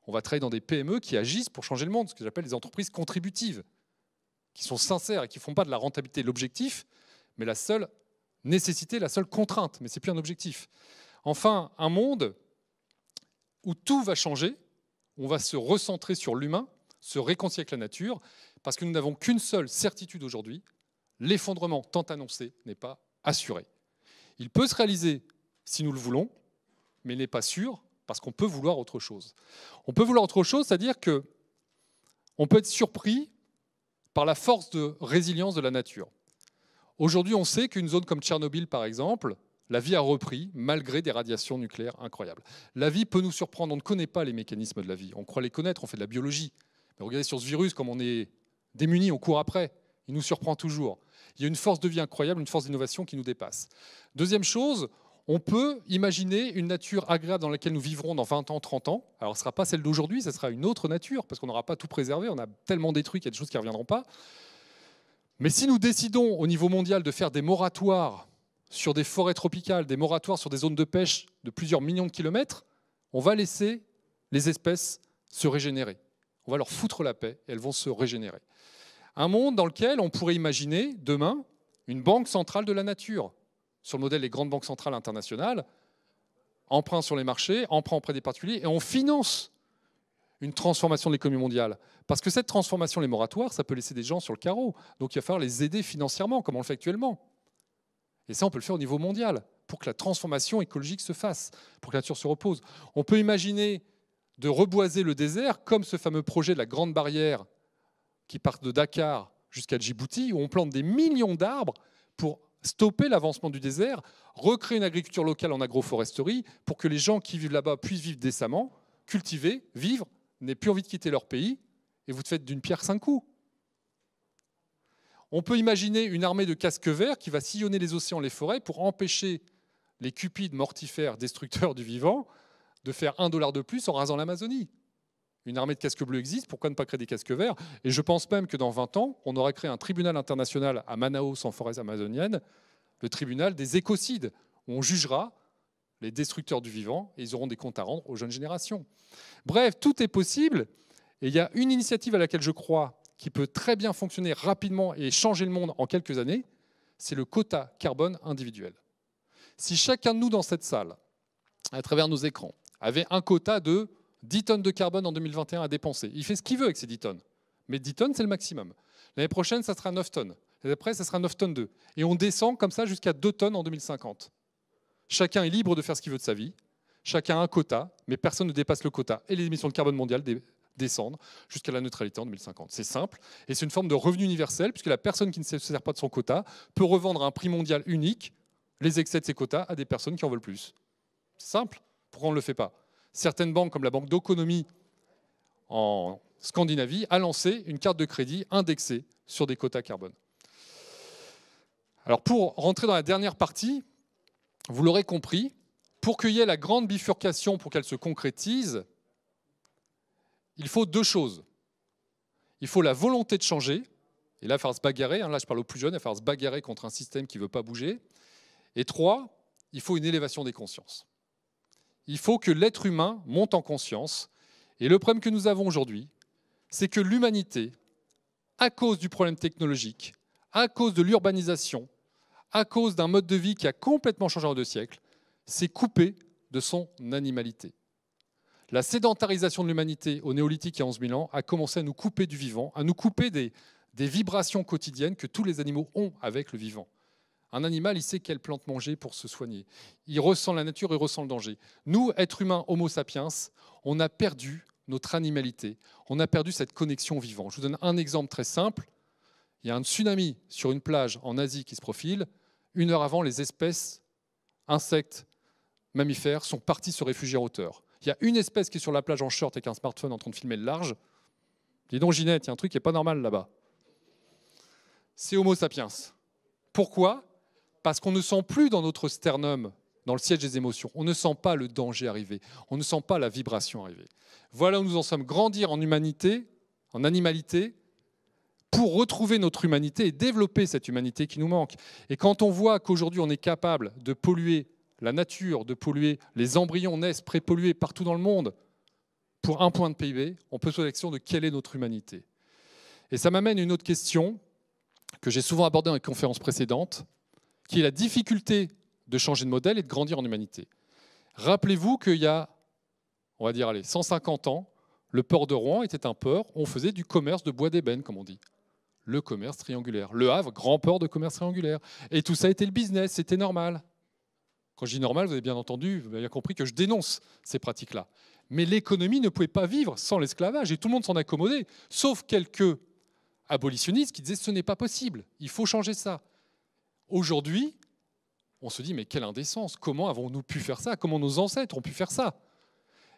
[SPEAKER 2] On va travailler dans des PME qui agissent pour changer le monde, ce que j'appelle des entreprises contributives, qui sont sincères et qui ne font pas de la rentabilité l'objectif, mais la seule nécessité, la seule contrainte, mais ce n'est plus un objectif. Enfin, un monde où tout va changer, on va se recentrer sur l'humain, se réconcilier avec la nature, parce que nous n'avons qu'une seule certitude aujourd'hui, l'effondrement tant annoncé n'est pas assuré. Il peut se réaliser si nous le voulons, mais il n'est pas sûr, parce qu'on peut vouloir autre chose. On peut vouloir autre chose, c'est-à-dire qu'on peut être surpris par la force de résilience de la nature. Aujourd'hui, on sait qu'une zone comme Tchernobyl, par exemple, la vie a repris malgré des radiations nucléaires incroyables. La vie peut nous surprendre, on ne connaît pas les mécanismes de la vie. On croit les connaître, on fait de la biologie. Mais regardez sur ce virus, comme on est démunis, on court après. Il nous surprend toujours. Il y a une force de vie incroyable, une force d'innovation qui nous dépasse. Deuxième chose, On peut imaginer une nature agréable dans laquelle nous vivrons dans 20 ans, 30 ans. Alors, ce ne sera pas celle d'aujourd'hui, ce sera une autre nature, parce qu'on n'aura pas tout préservé, on a tellement détruit qu'il y a des choses qui ne reviendront pas. Mais si nous décidons au niveau mondial de faire des moratoires sur des forêts tropicales, des moratoires sur des zones de pêche de plusieurs millions de kilomètres, on va laisser les espèces se régénérer. On va leur foutre la paix et elles vont se régénérer. Un monde dans lequel on pourrait imaginer demain une banque centrale de la nature, sur le modèle des grandes banques centrales internationales, emprunt sur les marchés, emprunt auprès des particuliers, et on finance une transformation de l'économie mondiale. Parce que cette transformation, les moratoires, ça peut laisser des gens sur le carreau. Donc il va falloir les aider financièrement, comme on le fait actuellement. Et ça, on peut le faire au niveau mondial, pour que la transformation écologique se fasse, pour que la nature se repose. On peut imaginer de reboiser le désert, comme ce fameux projet de la Grande Barrière qui part de Dakar jusqu'à Djibouti, où on plante des millions d'arbres pour stopper l'avancement du désert, recréer une agriculture locale en agroforesterie, pour que les gens qui vivent là-bas puissent vivre décemment, cultiver, vivre, n'aient plus envie de quitter leur pays, et vous faites d'une pierre 5 coups. On peut imaginer une armée de casques verts qui va sillonner les océans et les forêts pour empêcher les cupides mortifères destructeurs du vivant de faire $1 de plus en rasant l'Amazonie. Une armée de casques bleus existe, pourquoi ne pas créer des casques verts? Et je pense même que dans 20 ans, on aurait créé un tribunal international à Manaus, en forêt amazonienne, le tribunal des écocides, où on jugera les destructeurs du vivant et ils auront des comptes à rendre aux jeunes générations. Bref, tout est possible. Et il y a une initiative à laquelle je crois qui peut très bien fonctionner rapidement et changer le monde en quelques années, c'est le quota carbone individuel. Si chacun de nous dans cette salle, à travers nos écrans, avait un quota de 10 tonnes de carbone en 2021 à dépenser, il fait ce qu'il veut avec ces 10 tonnes. Mais 10 tonnes, c'est le maximum. L'année prochaine, ça sera 9 tonnes. L'année après, ça sera 9 tonnes 2. Et on descend comme ça jusqu'à 2 tonnes en 2050. Chacun est libre de faire ce qu'il veut de sa vie. Chacun a un quota, mais personne ne dépasse le quota. Et les émissions de carbone mondiales descendre jusqu'à la neutralité en 2050. C'est simple, et c'est une forme de revenu universel, puisque la personne qui ne se sert pas de son quota peut revendre à un prix mondial unique les excès de ses quotas à des personnes qui en veulent plus. C'est simple, pourquoi on ne le fait pas? Certaines banques, comme la Banque d'Okonomi en Scandinavie, a lancé une carte de crédit indexée sur des quotas carbone. Alors pour rentrer dans la dernière partie, vous l'aurez compris, pour qu'il y ait la grande bifurcation, pour qu'elle se concrétise, il faut deux choses. Il faut la volonté de changer, et là, il va falloir se bagarrer, là je parle aux plus jeunes, il va falloir se bagarrer contre un système qui ne veut pas bouger. Et 3, il faut une élévation des consciences. Il faut que l'être humain monte en conscience. Et le problème que nous avons aujourd'hui, c'est que l'humanité, à cause du problème technologique, à cause de l'urbanisation, à cause d'un mode de vie qui a complètement changé en 2 siècles, s'est coupée de son animalité. La sédentarisation de l'humanité au néolithique il y a 11 000 ans a commencé à nous couper du vivant, à nous couper des vibrations quotidiennes que tous les animaux ont avec le vivant. Un animal, il sait quelle plante manger pour se soigner. Il ressent la nature, il ressent le danger. Nous, êtres humains, Homo sapiens, on a perdu notre animalité. On a perdu cette connexion au vivant. Je vous donne un exemple très simple. Il y a un tsunami sur une plage en Asie qui se profile. 1 heure avant, les espèces, insectes, mammifères, sont partis se réfugier en hauteur. Il y a une espèce qui est sur la plage en short avec un smartphone en train de filmer le large. Dis donc, Ginette, il y a un truc qui n'est pas normal là-bas. C'est Homo sapiens. Pourquoi ? Parce qu'on ne sent plus dans notre sternum, dans le siège des émotions, on ne sent pas le danger arriver, on ne sent pas la vibration arriver. Voilà où nous en sommes, grandir en humanité, en animalité, pour retrouver notre humanité et développer cette humanité qui nous manque. Et quand on voit qu'aujourd'hui on est capable de polluer la nature, de polluer, les embryons naissent pré-pollués partout dans le monde, pour 1 point de PIB, on peut se poser la question de quelle est notre humanité. Et ça m'amène à une autre question que j'ai souvent abordée dans les conférences précédentes, qui est la difficulté de changer de modèle et de grandir en humanité. Rappelez-vous qu'il y a, on va dire, 150 ans, le port de Rouen était un port où on faisait du commerce de bois d'ébène, comme on dit. Le commerce triangulaire. Le Havre, grand port de commerce triangulaire. Et tout ça était le business, c'était normal. Quand je dis normal, vous avez bien entendu, vous avez bien compris que je dénonce ces pratiques-là. Mais l'économie ne pouvait pas vivre sans l'esclavage et tout le monde s'en accommodait, sauf quelques abolitionnistes qui disaient ce n'est pas possible, il faut changer ça. Aujourd'hui, on se dit mais quelle indécence, comment avons-nous pu faire ça? Comment nos ancêtres ont pu faire ça?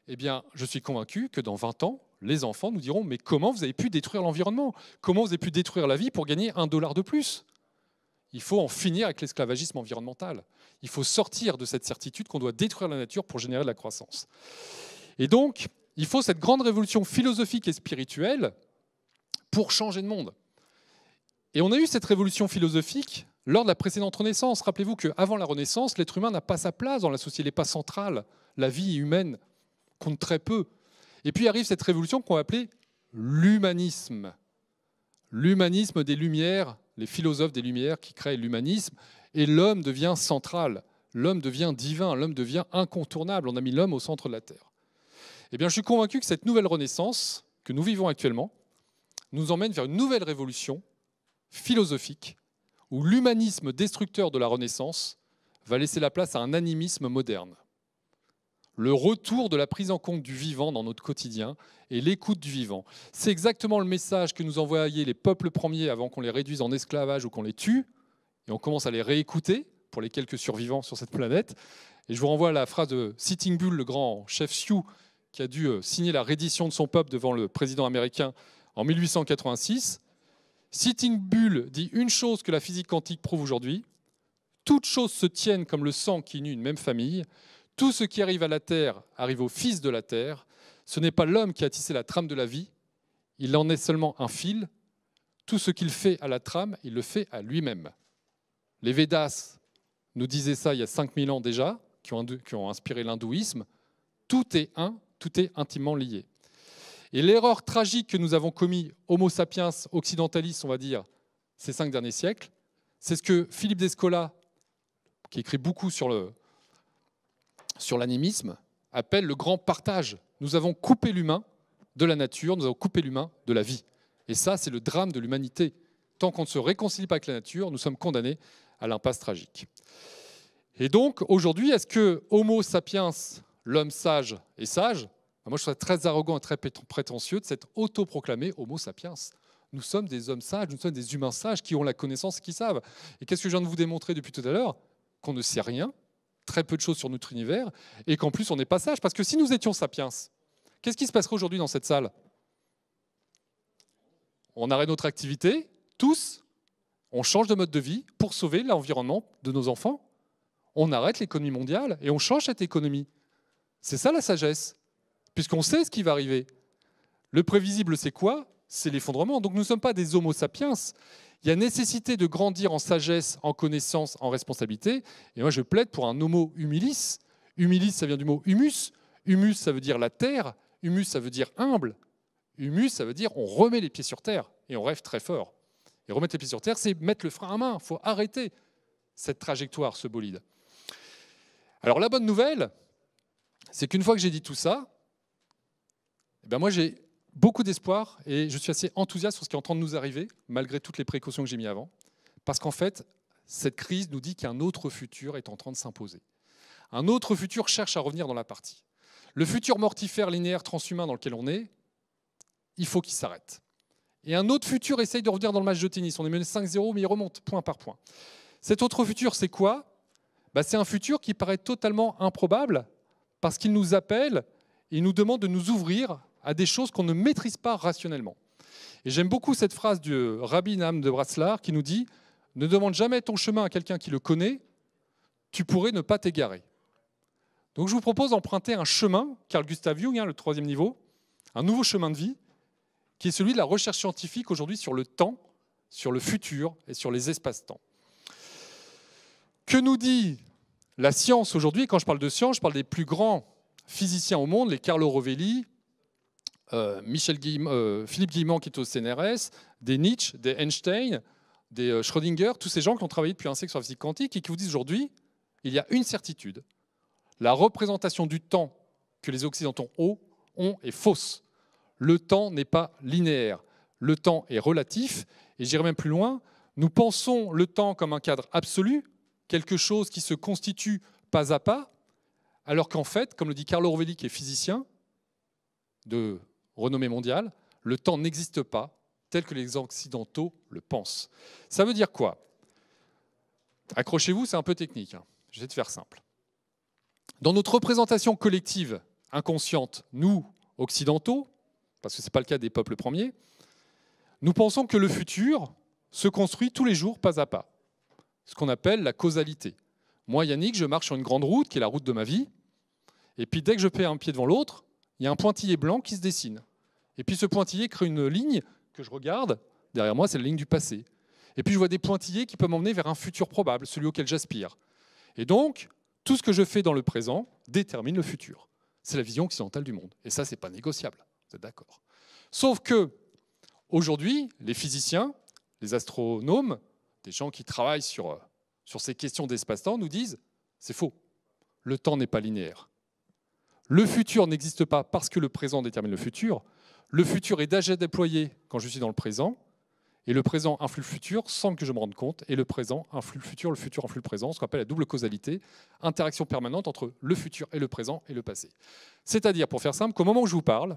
[SPEAKER 2] Eh bien, je suis convaincu que dans 20 ans, les enfants nous diront mais comment vous avez pu détruire l'environnement? Comment vous avez pu détruire la vie pour gagner $1 de plus? il faut en finir avec l'esclavagisme environnemental. Il faut sortir de cette certitude qu'on doit détruire la nature pour générer de la croissance. Et donc, il faut cette grande révolution philosophique et spirituelle pour changer le monde. Et on a eu cette révolution philosophique lors de la précédente Renaissance. Rappelez-vous qu'avant la Renaissance, l'être humain n'a pas sa place dans la société, il n'est pas central. La vie humaine compte très peu. Et puis arrive cette révolution qu'on va appeler l'humanisme. L'humanisme des Lumières, les philosophes des Lumières qui créent l'humanisme, et l'homme devient central, l'homme devient divin, l'homme devient incontournable. On a mis l'homme au centre de la Terre. Eh bien, je suis convaincu que cette nouvelle Renaissance que nous vivons actuellement nous emmène vers une nouvelle révolution philosophique où l'humanisme destructeur de la Renaissance va laisser la place à un animisme moderne. Le retour de la prise en compte du vivant dans notre quotidien et l'écoute du vivant. C'est exactement le message que nous envoyaient les peuples premiers avant qu'on les réduise en esclavage ou qu'on les tue. Et on commence à les réécouter pour les quelques survivants sur cette planète. Et je vous renvoie à la phrase de Sitting Bull, le grand chef Sioux, qui a dû signer la reddition de son peuple devant le président américain en 1886. Sitting Bull dit une chose que la physique quantique prouve aujourd'hui. Toutes choses se tiennent comme le sang qui unit une même famille. Tout ce qui arrive à la Terre arrive au Fils de la Terre. Ce n'est pas l'homme qui a tissé la trame de la vie, il en est seulement un fil. Tout ce qu'il fait à la trame, il le fait à lui-même. Les Védas nous disaient ça il y a 5000 ans déjà, qui ont inspiré l'hindouisme. Tout est un, tout est intimement lié. Et l'erreur tragique que nous avons commis, Homo sapiens occidentalis, on va dire, ces 5 derniers siècles, c'est ce que Philippe Descola, qui écrit beaucoup sur l'animisme, appelle le grand partage. Nous avons coupé l'humain de la nature, nous avons coupé l'humain de la vie. Et ça, c'est le drame de l'humanité. Tant qu'on ne se réconcilie pas avec la nature, nous sommes condamnés à l'impasse tragique. Et donc, aujourd'hui, est-ce que Homo sapiens, l'homme sage, est sage ? Moi, je serais très arrogant et très prétentieux de s'être autoproclamé Homo sapiens. Nous sommes des hommes sages, nous sommes des humains sages qui ont la connaissance et qui savent. Et qu'est-ce que je viens de vous démontrer depuis tout à l'heure ? Qu'on ne sait rien, très peu de choses sur notre univers, et qu'en plus on n'est pas sage. Parce que si nous étions sapiens, qu'est-ce qui se passerait aujourd'hui dans cette salle ? On arrête notre activité, tous, on change de mode de vie pour sauver l'environnement de nos enfants. On arrête l'économie mondiale et on change cette économie. C'est ça la sagesse, puisqu'on sait ce qui va arriver. Le prévisible, c'est quoi ? C'est l'effondrement. Donc nous ne sommes pas des homo sapiens. Il y a nécessité de grandir en sagesse, en connaissance, en responsabilité. Et moi, je plaide pour un homo humilis. Humilis, ça vient du mot humus. Humus, ça veut dire la terre. Humus, ça veut dire humble. Humus, ça veut dire on remet les pieds sur terre. Et on rêve très fort. Et remettre les pieds sur terre, c'est mettre le frein à main. Il faut arrêter cette trajectoire, ce bolide. Alors la bonne nouvelle, c'est qu'une fois que j'ai dit tout ça, moi j'ai beaucoup d'espoir et je suis assez enthousiaste sur ce qui est en train de nous arriver, malgré toutes les précautions que j'ai mises avant, parce qu'en fait, cette crise nous dit qu'un autre futur est en train de s'imposer. Un autre futur cherche à revenir dans la partie. Le futur mortifère, linéaire, transhumain dans lequel on est, il faut qu'il s'arrête. Et un autre futur essaye de revenir dans le match de tennis. On est mené 5-0, mais il remonte point par point. Cet autre futur, c'est quoi ? C'est un futur qui paraît totalement improbable, parce qu'il nous appelle, il nous demande de nous ouvrir à des choses qu'on ne maîtrise pas rationnellement. Et j'aime beaucoup cette phrase du Rabbi Nahum de Breslau qui nous dit « Ne demande jamais ton chemin à quelqu'un qui le connaît, tu pourrais ne pas t'égarer ». Donc je vous propose d'emprunter un chemin, Carl Gustav Jung, le 3e niveau, un nouveau chemin de vie, qui est celui de la recherche scientifique aujourd'hui sur le temps, sur le futur et sur les espaces-temps. Que nous dit la science aujourd'hui ? Quand je parle de science, je parle des plus grands physiciens au monde, les Carlo Rovelli, Philippe Guillemont qui est au CNRS, des Nietzsche, des Einstein, des Schrödinger, tous ces gens qui ont travaillé depuis un siècle sur la physique quantique et qui vous disent aujourd'hui, il y a une certitude. La représentation du temps que les Occidentaux ont est fausse. Le temps n'est pas linéaire. Le temps est relatif. Et j'irai même plus loin. Nous pensons le temps comme un cadre absolu, quelque chose qui se constitue pas à pas, alors qu'en fait, comme le dit Carlo Rovelli, qui est physicien de renommée mondiale, le temps n'existe pas tel que les Occidentaux le pensent. Ça veut dire quoi ? Accrochez-vous, c'est un peu technique. J'essaie de faire simple. Dans notre représentation collective inconsciente, nous, Occidentaux, parce que ce n'est pas le cas des peuples premiers, nous pensons que le futur se construit tous les jours, pas à pas. ce qu'on appelle la causalité. Moi, Yannick, je marche sur une grande route, qui est la route de ma vie, et puis dès que je paie un pied devant l'autre, il y a un pointillé blanc qui se dessine. Et puis ce pointillé crée une ligne que je regarde. Derrière moi, c'est la ligne du passé. Et puis je vois des pointillés qui peuvent m'emmener vers un futur probable, celui auquel j'aspire. Et donc, tout ce que je fais dans le présent détermine le futur. C'est la vision occidentale du monde. Et ça, ce n'est pas négociable. Vous êtes d'accord? Sauf que, aujourd'hui, les physiciens, les astronomes, des gens qui travaillent sur ces questions d'espace-temps nous disent « c'est faux, le temps n'est pas linéaire ». Le futur n'existe pas parce que le présent détermine le futur. Le futur est déjà déployé quand je suis dans le présent, et le présent influe le futur sans que je me rende compte, et le présent influe le futur influe le présent, ce qu'on appelle la double causalité, interaction permanente entre le futur et le présent et le passé. C'est-à-dire, pour faire simple, qu'au moment où je vous parle,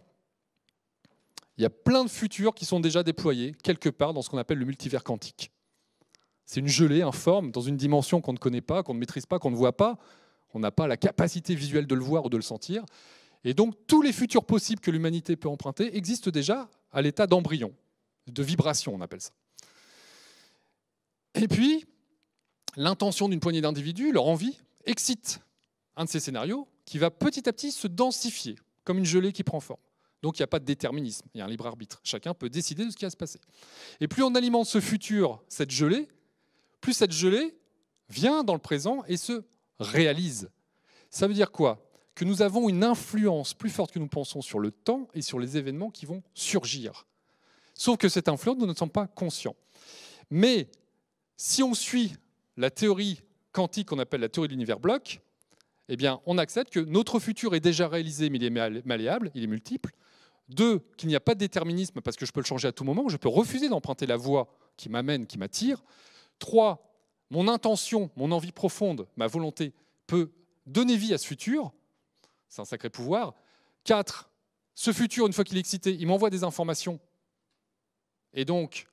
[SPEAKER 2] il y a plein de futurs qui sont déjà déployés quelque part dans ce qu'on appelle le multivers quantique. C'est une gelée informe dans une dimension qu'on ne connaît pas, qu'on ne maîtrise pas, qu'on ne voit pas. On n'a pas la capacité visuelle de le voir ou de le sentir. Et donc, tous les futurs possibles que l'humanité peut emprunter existent déjà à l'état d'embryon, de vibration, on appelle ça. Et puis, l'intention d'une poignée d'individus, leur envie, excite un de ces scénarios qui va petit à petit se densifier, comme une gelée qui prend forme. Donc, il n'y a pas de déterminisme, il y a un libre arbitre. Chacun peut décider de ce qui va se passer. Et plus on alimente ce futur, cette gelée, plus cette gelée vient dans le présent et se réalise. Ça veut dire quoi? Que nous avons une influence plus forte que nous pensons sur le temps et sur les événements qui vont surgir. Sauf que cette influence, nous ne sommes pas conscients. Mais si on suit la théorie quantique qu'on appelle la théorie de l'univers bloc, eh bien, on accepte que notre futur est déjà réalisé, mais il est malléable, il est multiple. 2, qu'il n'y a pas de déterminisme parce que je peux le changer à tout moment, je peux refuser d'emprunter la voie qui m'amène, qui m'attire. 3, mon intention, mon envie profonde, ma volonté peut donner vie à ce futur. C'est un sacré pouvoir. 4, ce futur, une fois qu'il est excité, il m'envoie des informations. Et donc,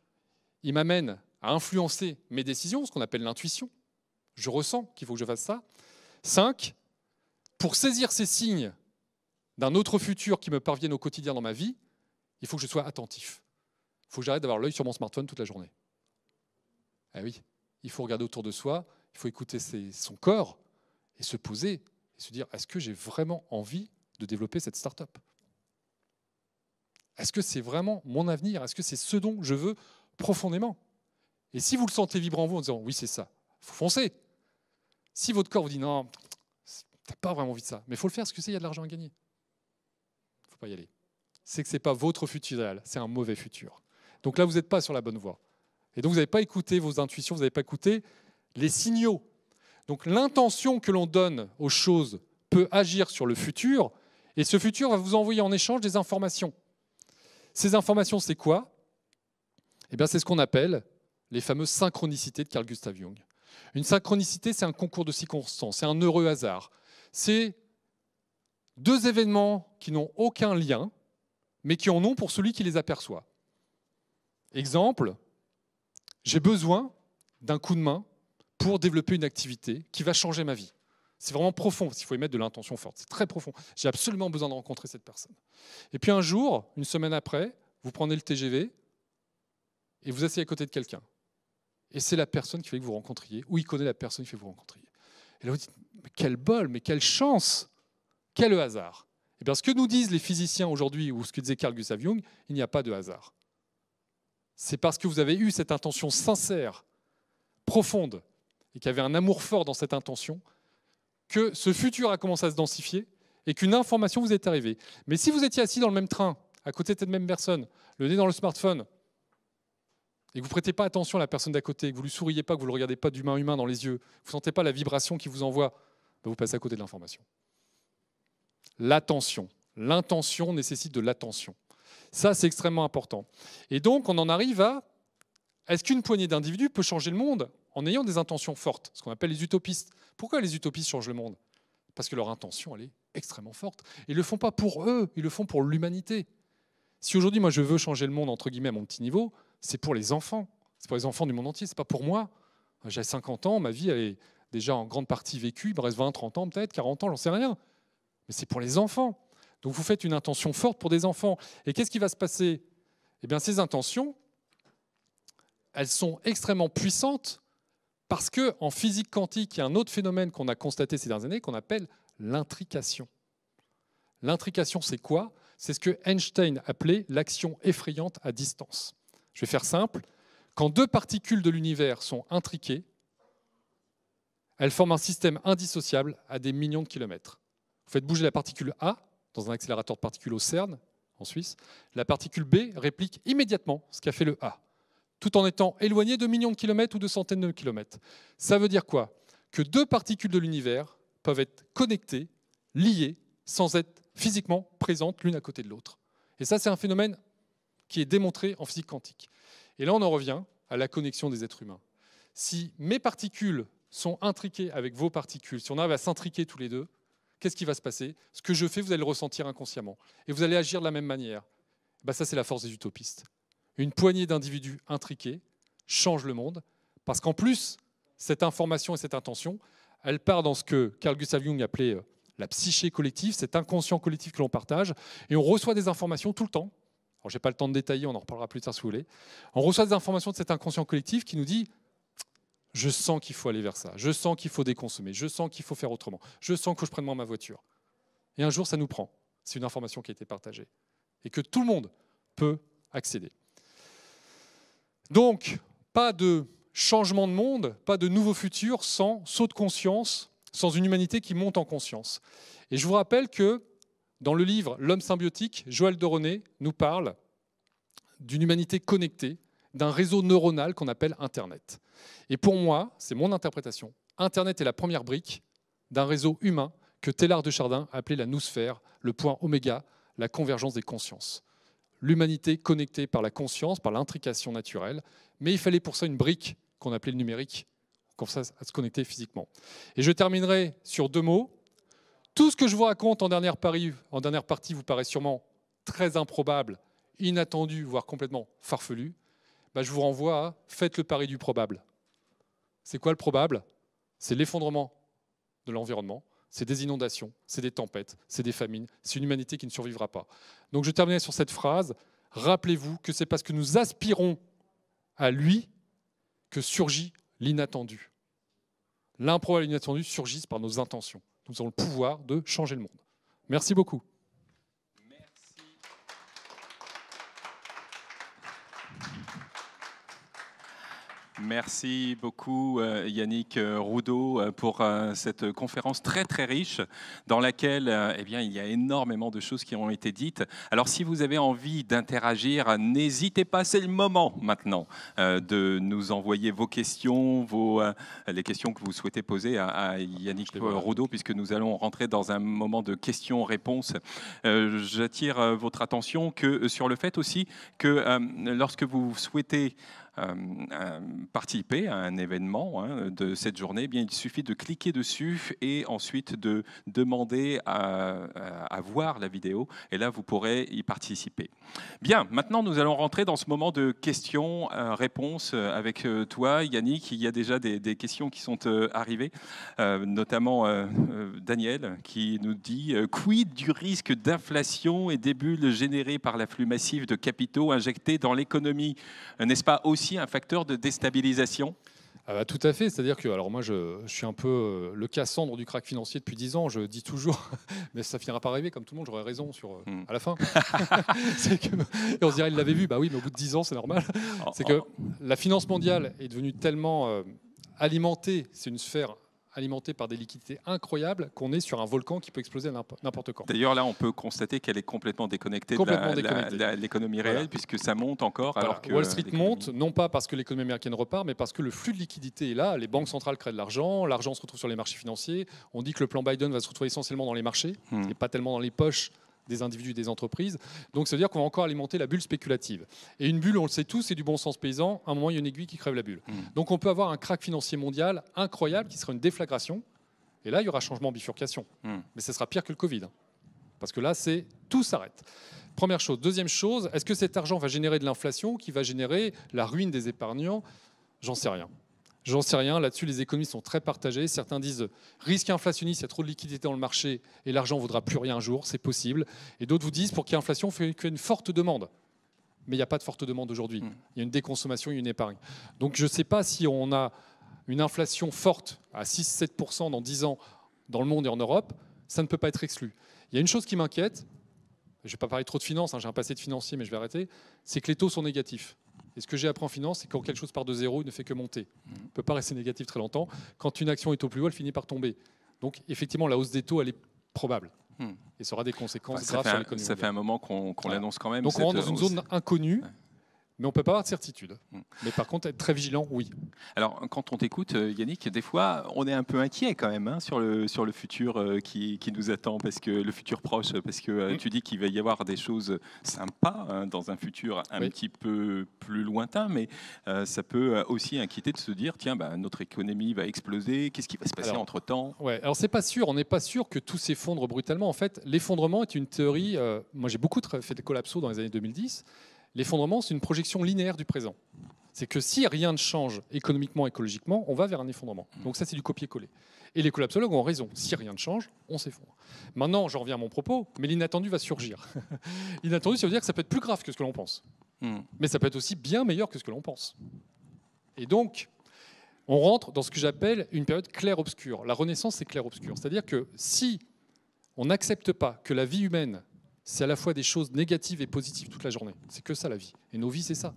[SPEAKER 2] il m'amène à influencer mes décisions, ce qu'on appelle l'intuition. Je ressens qu'il faut que je fasse ça. 5, pour saisir ces signes d'un autre futur qui me parviennent au quotidien dans ma vie, il faut que je sois attentif. Il faut que j'arrête d'avoir l'œil sur mon smartphone toute la journée. Eh oui, il faut regarder autour de soi, il faut écouter son corps et se poser et se dire, est-ce que j'ai vraiment envie de développer cette start-up? Est-ce que c'est vraiment mon avenir? Est-ce que c'est ce dont je veux profondément? Et si vous le sentez vibrer en vous en disant, oui, c'est ça, il faut foncer. Si votre corps vous dit, non, tu n'as pas vraiment envie de ça, mais il faut le faire parce que il y a de l'argent à gagner. Il ne faut pas y aller. C'est que ce n'est pas votre futur idéal, c'est un mauvais futur. Donc là, vous n'êtes pas sur la bonne voie. Et donc, vous n'avez pas écouté vos intuitions, vous n'avez pas écouté les signaux. Donc, l'intention que l'on donne aux choses peut agir sur le futur, et ce futur va vous envoyer en échange des informations. Ces informations, c'est quoi? Eh bien, c'est ce qu'on appelle les fameuses synchronicités de Carl Gustav Jung. Une synchronicité, c'est un concours de circonstances, c'est un heureux hasard. C'est 2 événements qui n'ont aucun lien, mais qui en ont pour celui qui les aperçoit. Exemple, j'ai besoin d'un coup de main pour développer une activité qui va changer ma vie. C'est vraiment profond, il faut y mettre de l'intention forte. C'est très profond. J'ai absolument besoin de rencontrer cette personne. Et puis un jour, une semaine après, vous prenez le TGV et vous asseyez à côté de quelqu'un. Et c'est la personne qui fait que vous rencontriez, ou il connaît la personne qui fait que vous rencontriez. Et là, vous dites, mais quel bol, mais quelle chance, quel hasard. Et bien, ce que nous disent les physiciens aujourd'hui, ou ce que disait Carl Gustav Jung, il n'y a pas de hasard. C'est parce que vous avez eu cette intention sincère, profonde, et qu'il y avait un amour fort dans cette intention, que ce futur a commencé à se densifier et qu'une information vous est arrivée. Mais si vous étiez assis dans le même train, à côté de cette même personne, le nez dans le smartphone, et que vous ne prêtez pas attention à la personne d'à côté, que vous ne lui souriez pas, que vous ne le regardez pas d'humain à humain dans les yeux, vous ne sentez pas la vibration qui vous envoie, ben vous passez à côté de l'information. L'attention. L'intention nécessite de l'attention. Ça, c'est extrêmement important. Et donc, on en arrive à, est-ce qu'une poignée d'individus peut changer le monde en ayant des intentions fortes, ce qu'on appelle les utopistes? Pourquoi les utopistes changent le monde? Parce que leur intention, elle est extrêmement forte. Ils ne le font pas pour eux, ils le font pour l'humanité. Si aujourd'hui, moi, je veux changer le monde, entre guillemets, à mon petit niveau, c'est pour les enfants. C'est pour les enfants du monde entier, c'est pas pour moi. J'ai 50 ans, ma vie, elle est déjà en grande partie vécue, il me reste 20, 30 ans peut-être, 40 ans, j'en sais rien. Mais c'est pour les enfants. Donc vous faites une intention forte pour des enfants. Et qu'est-ce qui va se passer? Eh bien, ces intentions, elles sont extrêmement puissantes Parce qu'en physique quantique, il y a un autre phénomène qu'on a constaté ces dernières années qu'on appelle l'intrication. L'intrication, c'est quoi? C'est ce que Einstein appelait l'action effrayante à distance. Je vais faire simple. Quand deux particules de l'univers sont intriquées, elles forment un système indissociable à des millions de kilomètres. Vous faites bouger la particule A dans un accélérateur de particules au CERN, en Suisse. La particule B réplique immédiatement ce qu'a fait le A, tout en étant éloignée de millions de kilomètres ou de centaines de kilomètres. Ça veut dire quoi? Que deux particules de l'univers peuvent être connectées, liées, sans être physiquement présentes l'une à côté de l'autre. Et ça, c'est un phénomène qui est démontré en physique quantique. Et là, on en revient à la connexion des êtres humains. Si mes particules sont intriquées avec vos particules, si on arrive à s'intriquer tous les deux, qu'est-ce qui va se passer? Ce que je fais, vous allez le ressentir inconsciemment. Et vous allez agir de la même manière. Ça, c'est la force des utopistes. Une poignée d'individus intriqués change le monde, parce qu'en plus, cette information et cette intention, elle part dans ce que Carl Gustav Jung appelait la psyché collective, cet inconscient collectif que l'on partage, et on reçoit des informations tout le temps. Alors, je n'ai pas le temps de détailler, on en reparlera plus tard si vous voulez. On reçoit des informations de cet inconscient collectif qui nous dit « je sens qu'il faut aller vers ça, je sens qu'il faut déconsommer, je sens qu'il faut faire autrement, je sens que je prenne moins ma voiture ». Et un jour, ça nous prend. C'est une information qui a été partagée et que tout le monde peut accéder. Donc, pas de changement de monde, pas de nouveau futur sans saut de conscience, sans une humanité qui monte en conscience. Et je vous rappelle que dans le livre « L'homme symbiotique », Joël de René nous parle d'une humanité connectée, d'un réseau neuronal qu'on appelle Internet. Et pour moi, c'est mon interprétation, Internet est la première brique d'un réseau humain que Teilhard de Chardin a appelé la noosphère, le point oméga, la convergence des consciences. L'humanité connectée par la conscience, par l'intrication naturelle, mais il fallait pour ça une brique qu'on appelait le numérique, comme ça à se connecter physiquement. Et je terminerai sur deux mots. Tout ce que je vous raconte en dernière partie vous paraît sûrement très improbable, inattendu, voire complètement farfelu. Je vous renvoie à faites le pari du probable. C'est quoi le probable? C'est l'effondrement de l'environnement, c'est des inondations, c'est des tempêtes, c'est des famines, c'est une humanité qui ne survivra pas. Donc je terminerai sur cette phrase. Rappelez-vous que c'est parce que nous aspirons à lui que surgit l'inattendu. L'improbable et l'inattendu surgissent par nos intentions. Nous avons le pouvoir de changer le monde. Merci beaucoup.
[SPEAKER 1] Merci beaucoup Yannick Roudot pour cette conférence très très riche dans laquelle il y a énormément de choses qui ont été dites. Alors si vous avez envie d'interagir, n'hésitez pas, c'est le moment maintenant de nous envoyer vos questions, les questions que vous souhaitez poser à Yannick Roudot, puisque nous allons rentrer dans un moment de questions-réponses. J'attire votre attention sur le fait aussi que lorsque vous souhaitez participer à un événement de cette journée, il suffit de cliquer dessus et ensuite de demander à voir la vidéo et là vous pourrez y participer. Bien, maintenant nous allons rentrer dans ce moment de questions-réponses avec toi Yannick. Il y a déjà des questions qui sont arrivées, notamment Daniel qui nous dit « Quid du risque d'inflation et des bulles générées par l'afflux massif de capitaux injectés dans l'économie? N'est-ce pas aussi un facteur de déstabilisation ?»
[SPEAKER 2] Tout à fait, c'est-à-dire que alors moi je suis un peu le Cassandre du krach financier depuis 10 ans, je dis toujours, mais ça finira par arriver, comme tout le monde, j'aurai raison à la fin. Et on se dirait, il l'avait vu, oui, mais au bout de 10 ans, c'est normal. C'est que la finance mondiale est devenue tellement alimentée, c'est une sphère alimentée par des liquidités incroyables qu'on est sur un volcan qui peut exploser à n'importe quand.
[SPEAKER 1] D'ailleurs, là, on peut constater qu'elle est complètement déconnectée de l'économie réelle, puisque ça monte encore. Alors que
[SPEAKER 2] Wall Street monte, non pas parce que l'économie américaine repart, mais parce que le flux de liquidité est là. Les banques centrales créent de l'argent, l'argent se retrouve sur les marchés financiers. On dit que le plan Biden va se retrouver essentiellement dans les marchés et pas tellement dans les poches des individus et des entreprises. Donc, ça veut dire qu'on va encore alimenter la bulle spéculative. Et une bulle, on le sait tous, c'est du bon sens paysan. À un moment, il y a une aiguille qui crève la bulle. Donc, on peut avoir un krach financier mondial incroyable qui sera une déflagration. Et là, il y aura changement, bifurcation. Mais ce sera pire que le Covid. Parce que là, tout s'arrête. Première chose. Deuxième chose, est-ce que cet argent va générer de l'inflation qui va générer la ruine des épargnants? J'en sais rien. J'en sais rien. Là-dessus, les économistes sont très partagés. Certains disent risque inflationniste, il y a trop de liquidités dans le marché et l'argent ne vaudra plus rien un jour, c'est possible. Et d'autres vous disent pour qu'il y ait inflation, il faut qu'il y ait une forte demande. Mais il n'y a pas de forte demande aujourd'hui. Il y a une déconsommation et une épargne. Donc je ne sais pas si on a une inflation forte à 6-7% dans 10 ans dans le monde et en Europe, ça ne peut pas être exclu. Il y a une chose qui m'inquiète, je ne vais pas parler trop de finance, j'ai un passé de financier mais je vais arrêter, c'est que les taux sont négatifs. Et ce que j'ai appris en finance, c'est que quand quelque chose part de zéro, il ne fait que monter. Il ne peut pas rester négatif très longtemps. Quand une action est au plus haut, elle finit par tomber. Donc effectivement, la hausse des taux, elle est probable. Et ça aura des conséquences graves sur l'économie.
[SPEAKER 1] Ça fait un moment qu'on l'annonce quand même.
[SPEAKER 2] Donc on rentre dans une zone inconnue. Mais on ne peut pas avoir de certitude. Mais par contre, être très vigilant, oui.
[SPEAKER 1] Alors, quand on t'écoute, Yannick, des fois, on est un peu inquiet quand même sur le futur qui nous attend, parce que le futur proche, parce que tu dis qu'il va y avoir des choses sympas dans un futur un petit peu plus lointain, mais ça peut aussi inquiéter de se dire, tiens, notre économie va exploser, qu'est-ce qui va se passer entre-temps ?
[SPEAKER 2] Alors, c'est pas sûr, on n'est pas sûr que tout s'effondre brutalement. En fait, l'effondrement est une théorie, moi j'ai beaucoup fait des collapsos dans les années 2010. L'effondrement, c'est une projection linéaire du présent. C'est que si rien ne change économiquement, écologiquement, on va vers un effondrement. Donc ça, c'est du copier-coller. Et les collapsologues ont raison. Si rien ne change, on s'effondre. Maintenant, j'en reviens à mon propos, mais l'inattendu va surgir. L'inattendu, ça veut dire que ça peut être plus grave que ce que l'on pense. Mais ça peut être aussi bien meilleur que ce que l'on pense. Et donc, on rentre dans ce que j'appelle une période clair-obscur. La Renaissance, c'est clair-obscur. C'est-à-dire que si on n'accepte pas que la vie humaine, c'est à la fois des choses négatives et positives toute la journée. C'est que ça la vie. Et nos vies, c'est ça.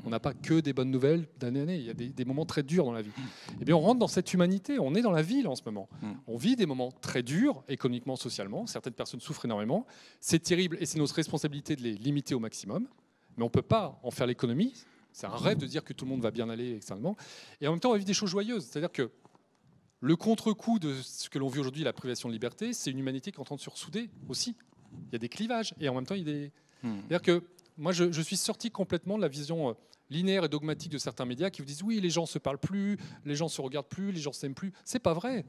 [SPEAKER 2] On n'a pas que des bonnes nouvelles d'année en année. Il y a des moments très durs dans la vie. Eh bien, on rentre dans cette humanité. On est dans la ville en ce moment. On vit des moments très durs, économiquement, socialement. Certaines personnes souffrent énormément. C'est terrible et c'est notre responsabilité de les limiter au maximum. Mais on ne peut pas en faire l'économie. C'est un rêve de dire que tout le monde va bien aller extérieurement. Et en même temps, on va vivre des choses joyeuses. C'est-à-dire que le contre-coup de ce que l'on vit aujourd'hui, la privation de liberté, c'est une humanité qui est en train de se ressouder aussi. Il y a des clivages et en même temps, il y a des... C'est-à-dire que moi, je suis sorti complètement de la vision linéaire et dogmatique de certains médias qui vous disent oui, les gens ne se parlent plus, les gens ne se regardent plus, les gens ne s'aiment plus. C'est pas vrai.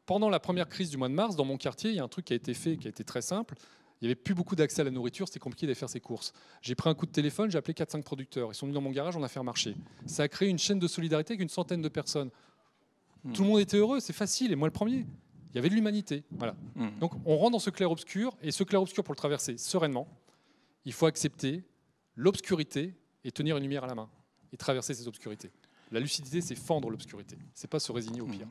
[SPEAKER 2] Pendant la première crise du mois de mars, dans mon quartier, il y a un truc qui a été fait, qui a été très simple. Il n'y avait plus beaucoup d'accès à la nourriture, c'était compliqué d'aller faire ses courses. J'ai pris un coup de téléphone, j'ai appelé 4-5 producteurs. Ils sont venus dans mon garage, on a fait un marché. Ça a créé une chaîne de solidarité avec une centaine de personnes. Tout le monde était heureux, c'est facile, et moi le premier. Il y avait de l'humanité. Voilà. Donc on rentre dans ce clair-obscur, et ce clair-obscur, pour le traverser sereinement, il faut accepter l'obscurité et tenir une lumière à la main, et traverser ces obscurités. La lucidité, c'est fendre l'obscurité, c'est pas se résigner au pire.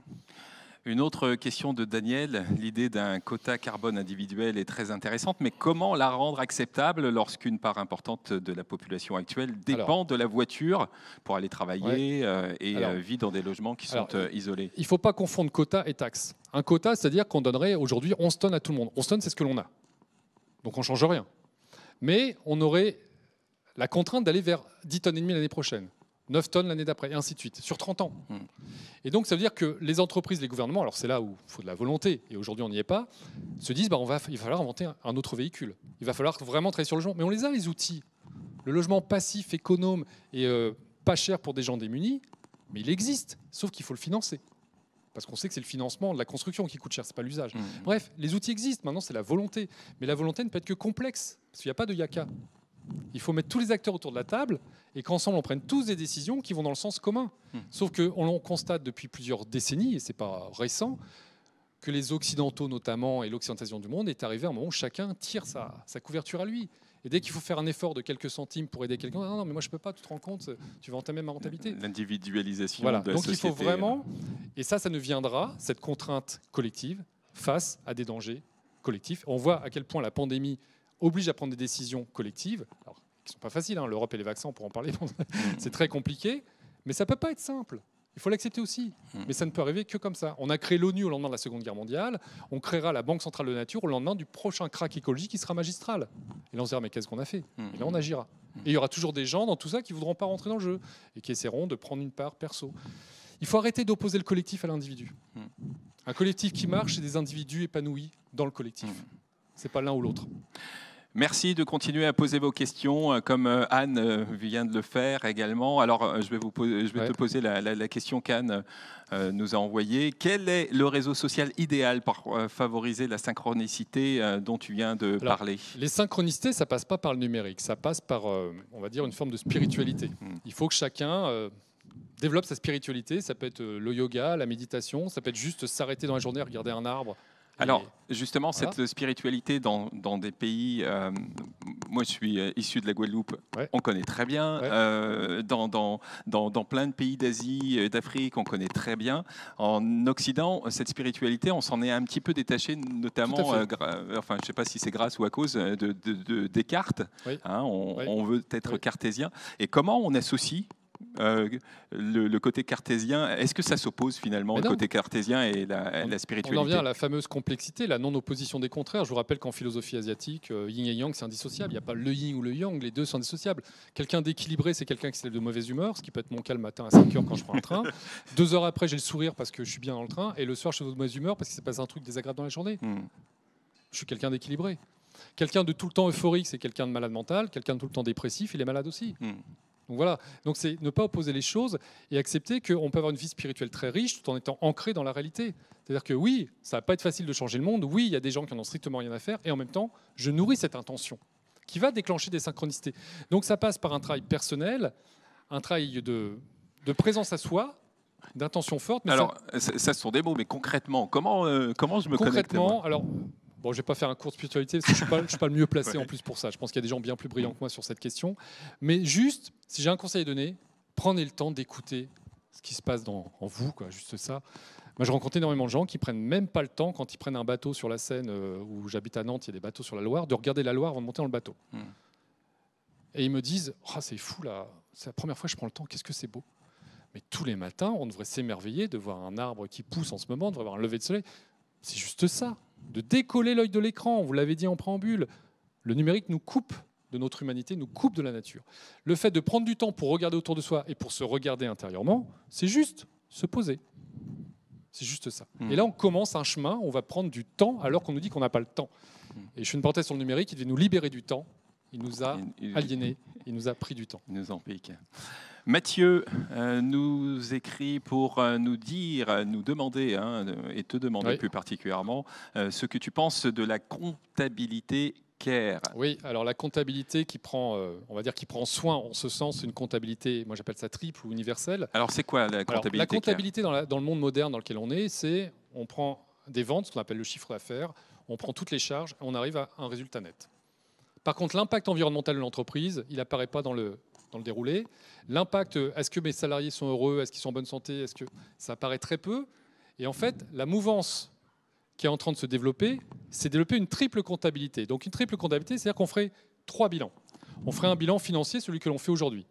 [SPEAKER 1] Une autre question de Daniel, l'idée d'un quota carbone individuel est très intéressante, mais comment la rendre acceptable lorsqu'une part importante de la population actuelle dépend de la voiture pour aller travailler et vit dans des logements qui sont isolés ?
[SPEAKER 2] Il ne faut pas confondre quota et taxe. Un quota, c'est-à-dire qu'on donnerait aujourd'hui 11 tonnes à tout le monde. 11 tonnes, c'est ce que l'on a. Donc on ne change rien. Mais on aurait la contrainte d'aller vers 10 tonnes et demie l'année prochaine. 9 tonnes l'année d'après, et ainsi de suite, sur 30 ans. Et donc, ça veut dire que les entreprises, les gouvernements, alors c'est là où il faut de la volonté, et aujourd'hui on n'y est pas, se disent il va falloir inventer un autre véhicule. Il va falloir vraiment travailler sur le logement. Mais on les a, les outils. Le logement passif, économe et pas cher pour des gens démunis, mais il existe, sauf qu'il faut le financer. Parce qu'on sait que c'est le financement de la construction qui coûte cher, c'est pas l'usage. Bref, les outils existent, maintenant c'est la volonté. Mais la volonté ne peut être que complexe, parce qu'il n'y a pas de yaka. Il faut mettre tous les acteurs autour de la table et qu'ensemble on prenne tous des décisions qui vont dans le sens commun. Sauf qu'on constate depuis plusieurs décennies, et c'est pas récent, que les Occidentaux notamment et l'occidentalisation du monde est arrivé à un moment où chacun tire sa couverture à lui. Et dès qu'il faut faire un effort de quelques centimes pour aider quelqu'un, non, mais moi je peux pas, tu te rends compte, tu vas entamer ma rentabilité.
[SPEAKER 1] L'individualisation
[SPEAKER 2] voilà.
[SPEAKER 1] de la
[SPEAKER 2] Donc
[SPEAKER 1] société.
[SPEAKER 2] il faut vraiment, et ça ne viendra, cette contrainte collective, face à des dangers collectifs. On voit à quel point la pandémie oblige à prendre des décisions collectives, alors, qui ne sont pas faciles, hein, l'Europe et les vaccins, on pourra en parler, c'est très compliqué, mais ça ne peut pas être simple. Il faut l'accepter aussi, mais ça ne peut arriver que comme ça. On a créé l'ONU au lendemain de la Seconde Guerre mondiale, on créera la Banque centrale de nature au lendemain du prochain crack écologique qui sera magistral. Et là on se dira, mais qu'est-ce qu'on a fait ? Et là on agira. Et il y aura toujours des gens dans tout ça qui ne voudront pas rentrer dans le jeu et qui essaieront de prendre une part perso. Il faut arrêter d'opposer le collectif à l'individu. Un collectif qui marche, c'est des individus épanouis dans le collectif. Ce n'est pas l'un ou l'autre.
[SPEAKER 1] Merci de continuer à poser vos questions, comme Anne vient de le faire également. Alors, je vais te poser la question qu'Anne nous a envoyée. Quel est le réseau social idéal pour favoriser la synchronicité dont tu viens de parler ?
[SPEAKER 2] Les synchronicités, ça ne passe pas par le numérique, ça passe par, on va dire, une forme de spiritualité. Il faut que chacun développe sa spiritualité. Ça peut être le yoga, la méditation, ça peut être juste s'arrêter dans la journée, regarder un arbre.
[SPEAKER 1] Alors, justement, cette spiritualité dans des pays moi, je suis issu de la Guadeloupe.
[SPEAKER 2] Ouais.
[SPEAKER 1] On connaît très bien.
[SPEAKER 2] Ouais.
[SPEAKER 1] Dans plein de pays d'Asie, d'Afrique, on connaît très bien. En Occident, cette spiritualité, on s'en est un petit peu détaché, notamment, enfin, je ne sais pas si c'est grâce ou à cause de Descartes.
[SPEAKER 2] Oui.
[SPEAKER 1] Hein,
[SPEAKER 2] Oui.
[SPEAKER 1] on veut être
[SPEAKER 2] Oui.
[SPEAKER 1] cartésien. Et comment on associe le côté cartésien, est-ce que ça s'oppose finalement, le côté cartésien et la spiritualité?
[SPEAKER 2] On en vient à la fameuse complexité, la non-opposition des contraires. Je vous rappelle qu'en philosophie asiatique, yin et yang, c'est indissociable. Il n'y a pas le yin ou le yang, les deux sont indissociables. Quelqu'un d'équilibré, c'est quelqu'un qui se lève de mauvaise humeur, ce qui peut être mon cas le matin à 5 heures quand je prends un train. 2 heures après, j'ai le sourire parce que je suis bien dans le train, et le soir, je suis de mauvaise humeur parce qu'il s'est passé un truc désagréable dans la journée. Je suis quelqu'un d'équilibré. Quelqu'un de tout le temps euphorique, c'est quelqu'un de malade mental. Quelqu'un de tout le temps dépressif, il est malade aussi. Donc voilà, donc c'est ne pas opposer les choses et accepter qu'on peut avoir une vie spirituelle très riche tout en étant ancré dans la réalité. C'est-à-dire que oui, ça va pas être facile de changer le monde, oui, il y a des gens qui en ont strictement rien à faire, et en même temps, je nourris cette intention qui va déclencher des synchronicités. Donc ça passe par un travail personnel, un travail de présence à soi, d'intention forte. Mais
[SPEAKER 1] alors, ça, ce sont des mots, mais concrètement, comment je me connecte, moi ?
[SPEAKER 2] Alors, bon, je ne vais pas faire un cours de spiritualité parce que je ne suis pas le mieux placé en plus pour ça. Je pense qu'il y a des gens bien plus brillants que moi sur cette question. Mais juste, si j'ai un conseil à donner, prenez le temps d'écouter ce qui se passe en vous, quoi, juste ça. Moi, je rencontre énormément de gens qui prennent même pas le temps, quand ils prennent un bateau sur la Seine, où j'habite à Nantes, il y a des bateaux sur la Loire, de regarder la Loire avant de monter dans le bateau. Et ils me disent, oh, c'est fou là, c'est la première fois que je prends le temps, qu'est-ce que c'est beau. Mais tous les matins, on devrait s'émerveiller de voir un arbre qui pousse en ce moment, de voir un lever de soleil. C'est juste ça. De décoller l'œil de l'écran, vous l'avez dit en préambule, le numérique nous coupe de notre humanité, nous coupe de la nature. Le fait de prendre du temps pour regarder autour de soi et pour se regarder intérieurement, c'est juste se poser. C'est juste ça. Et là, on commence un chemin, on va prendre du temps alors qu'on nous dit qu'on n'a pas le temps. Et je fais une parenthèse sur le numérique, il devait nous libérer du temps, il nous a aliénés, il nous a pris du temps.
[SPEAKER 1] Il nous en pique. Mathieu nous écrit pour nous demander, et te demander plus particulièrement, ce que tu penses de la comptabilité CARE.
[SPEAKER 2] Oui, alors la comptabilité qui prend, on va dire, qui prend soin, en ce sens, une comptabilité, moi j'appelle ça triple ou universelle.
[SPEAKER 1] Alors c'est quoi la comptabilité?
[SPEAKER 2] La comptabilité dans le monde moderne dans lequel on est, c'est on prend des ventes, ce qu'on appelle le chiffre d'affaires, on prend toutes les charges, et on arrive à un résultat net. Par contre, l'impact environnemental de l'entreprise, il n'apparaît pas dans le déroulé. L'impact, est-ce que mes salariés sont heureux, est-ce qu'ils sont en bonne santé, est-ce que ça apparaît très peu. Et en fait, la mouvance qui est en train de se développer, c'est développer une triple comptabilité. Donc une triple comptabilité, c'est-à-dire qu'on ferait 3 bilans. On ferait un bilan financier, celui que l'on fait aujourd'hui.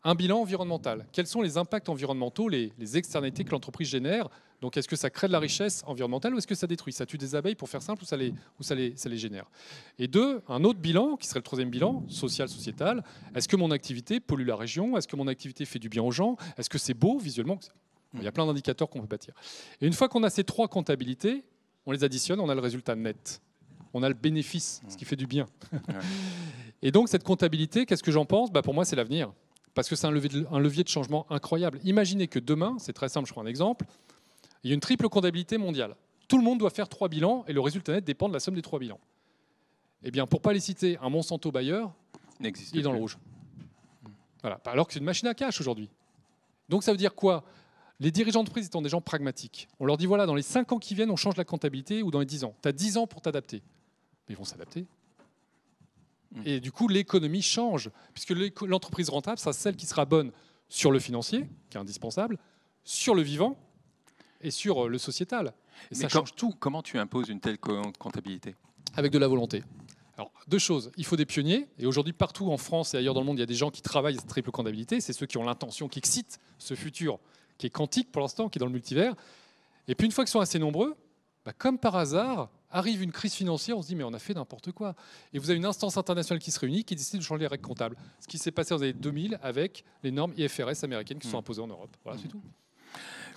[SPEAKER 2] Un bilan environnemental. Quels sont les impacts environnementaux, les externalités que l'entreprise génère? Donc, est-ce que ça crée de la richesse environnementale ou est-ce que ça détruit? Ça tue des abeilles, pour faire simple, ou ça les génère? Et deux, un autre bilan, qui serait le troisième bilan, social, sociétal. Est-ce que mon activité pollue la région? Est-ce que mon activité fait du bien aux gens? Est-ce que c'est beau visuellement? Il y a plein d'indicateurs qu'on peut bâtir. Et une fois qu'on a ces trois comptabilités, on les additionne, on a le résultat net. On a le bénéfice, ce qui fait du bien. Et donc, cette comptabilité, qu'est-ce que j'en pense? Pour moi, c'est l'avenir. Parce que c'est un levier de changement incroyable. Imaginez que demain, c'est très simple, je prends un exemple, il y a une triple comptabilité mondiale. Tout le monde doit faire 3 bilans et le résultat net dépend de la somme des 3 bilans. Eh bien, pour ne pas les citer, un Monsanto Bayer, il est dans le rouge. Voilà. Alors que c'est une machine à cash aujourd'hui. Donc ça veut dire quoi? Les dirigeants d'entreprise étant des gens pragmatiques, on leur dit voilà, dans les 5 ans qui viennent, on change la comptabilité, ou dans les 10 ans. Tu as 10 ans pour t'adapter. Mais ils vont s'adapter. Et du coup, l'économie change, puisque l'entreprise rentable sera celle qui sera bonne sur le financier, qui est indispensable, sur le vivant et sur le sociétal. Et ça change tout.
[SPEAKER 1] Comment tu imposes une telle comptabilité?
[SPEAKER 2] Avec de la volonté. Alors, deux choses. Il faut des pionniers. Et aujourd'hui, partout en France et ailleurs dans le monde, il y a des gens qui travaillent cette triple comptabilité. C'est ceux qui ont l'intention, qui excitent ce futur, qui est quantique pour l'instant, qui est dans le multivers. Et puis, une fois qu'ils sont assez nombreux, comme par hasard, arrive une crise financière, on se dit mais on a fait n'importe quoi. Et vous avez une instance internationale qui se réunit, qui décide de changer les règles comptables. Ce qui s'est passé dans les années 2000 avec les normes IFRS américaines qui sont imposées en Europe. Voilà, c'est tout.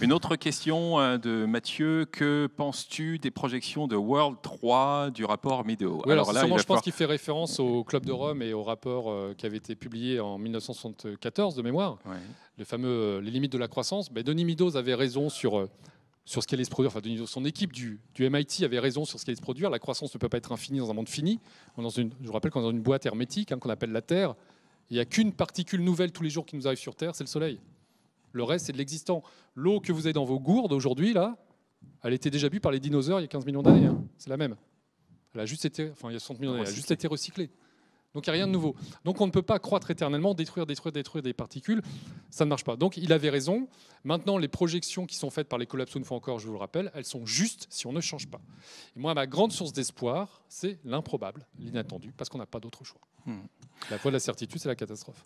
[SPEAKER 1] Une autre question de Mathieu. Que penses-tu des projections de World 3 du rapport Meadow?
[SPEAKER 2] Oui, alors là, je pense qu'il fait référence au Club de Rome et au rapport qui avait été publié en 1974 de mémoire, le fameux Les limites de la croissance. Denis Meadows avait raison sur ce qui allait se produire. Enfin, son équipe du MIT avait raison sur ce qui allait se produire. La croissance ne peut pas être infinie dans un monde fini. Je vous rappelle qu'on est dans une boîte hermétique qu'on appelle la Terre. Il n'y a qu'une particule nouvelle tous les jours qui nous arrive sur Terre, c'est le Soleil. Le reste, c'est de l'existant. L'eau que vous avez dans vos gourdes aujourd'hui, là, elle était déjà bue par les dinosaures il y a 15 millions d'années. C'est la même. Elle a juste été, il y a 60 millions d'années, elle a juste été recyclée. Donc il n'y a rien de nouveau. Donc on ne peut pas croître éternellement, détruire des particules. Ça ne marche pas. Donc il avait raison. Maintenant, les projections qui sont faites par les collapsos, une fois encore, je vous le rappelle, elles sont justes si on ne change pas. Et moi, ma grande source d'espoir, c'est l'improbable, l'inattendu, parce qu'on n'a pas d'autre choix. La voie de la certitude, c'est la catastrophe.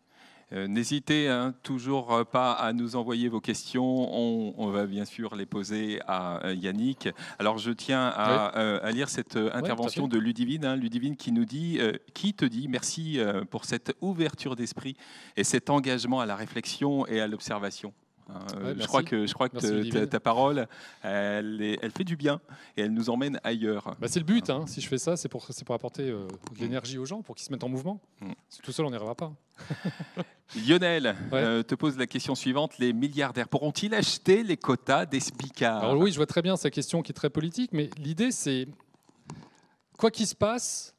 [SPEAKER 1] N'hésitez toujours pas à nous envoyer vos questions. On va bien sûr les poser à Yannick. Alors je tiens à lire cette intervention de Ludivine. Ludivine qui nous dit, qui te dit merci pour cette ouverture d'esprit et cet engagement à la réflexion et à l'observation. Je crois que ta parole, elle fait du bien et elle nous emmène ailleurs.
[SPEAKER 2] C'est le but. Si je fais ça, c'est pour apporter de l'énergie aux gens, pour qu'ils se mettent en mouvement. Si tout seul, on n'y arrivera pas.
[SPEAKER 1] Lionel te pose la question suivante. Les milliardaires pourront-ils acheter les quotas des spicards?
[SPEAKER 2] Alors oui, je vois très bien sa question qui est très politique, mais l'idée, c'est quoi qu'il se passe,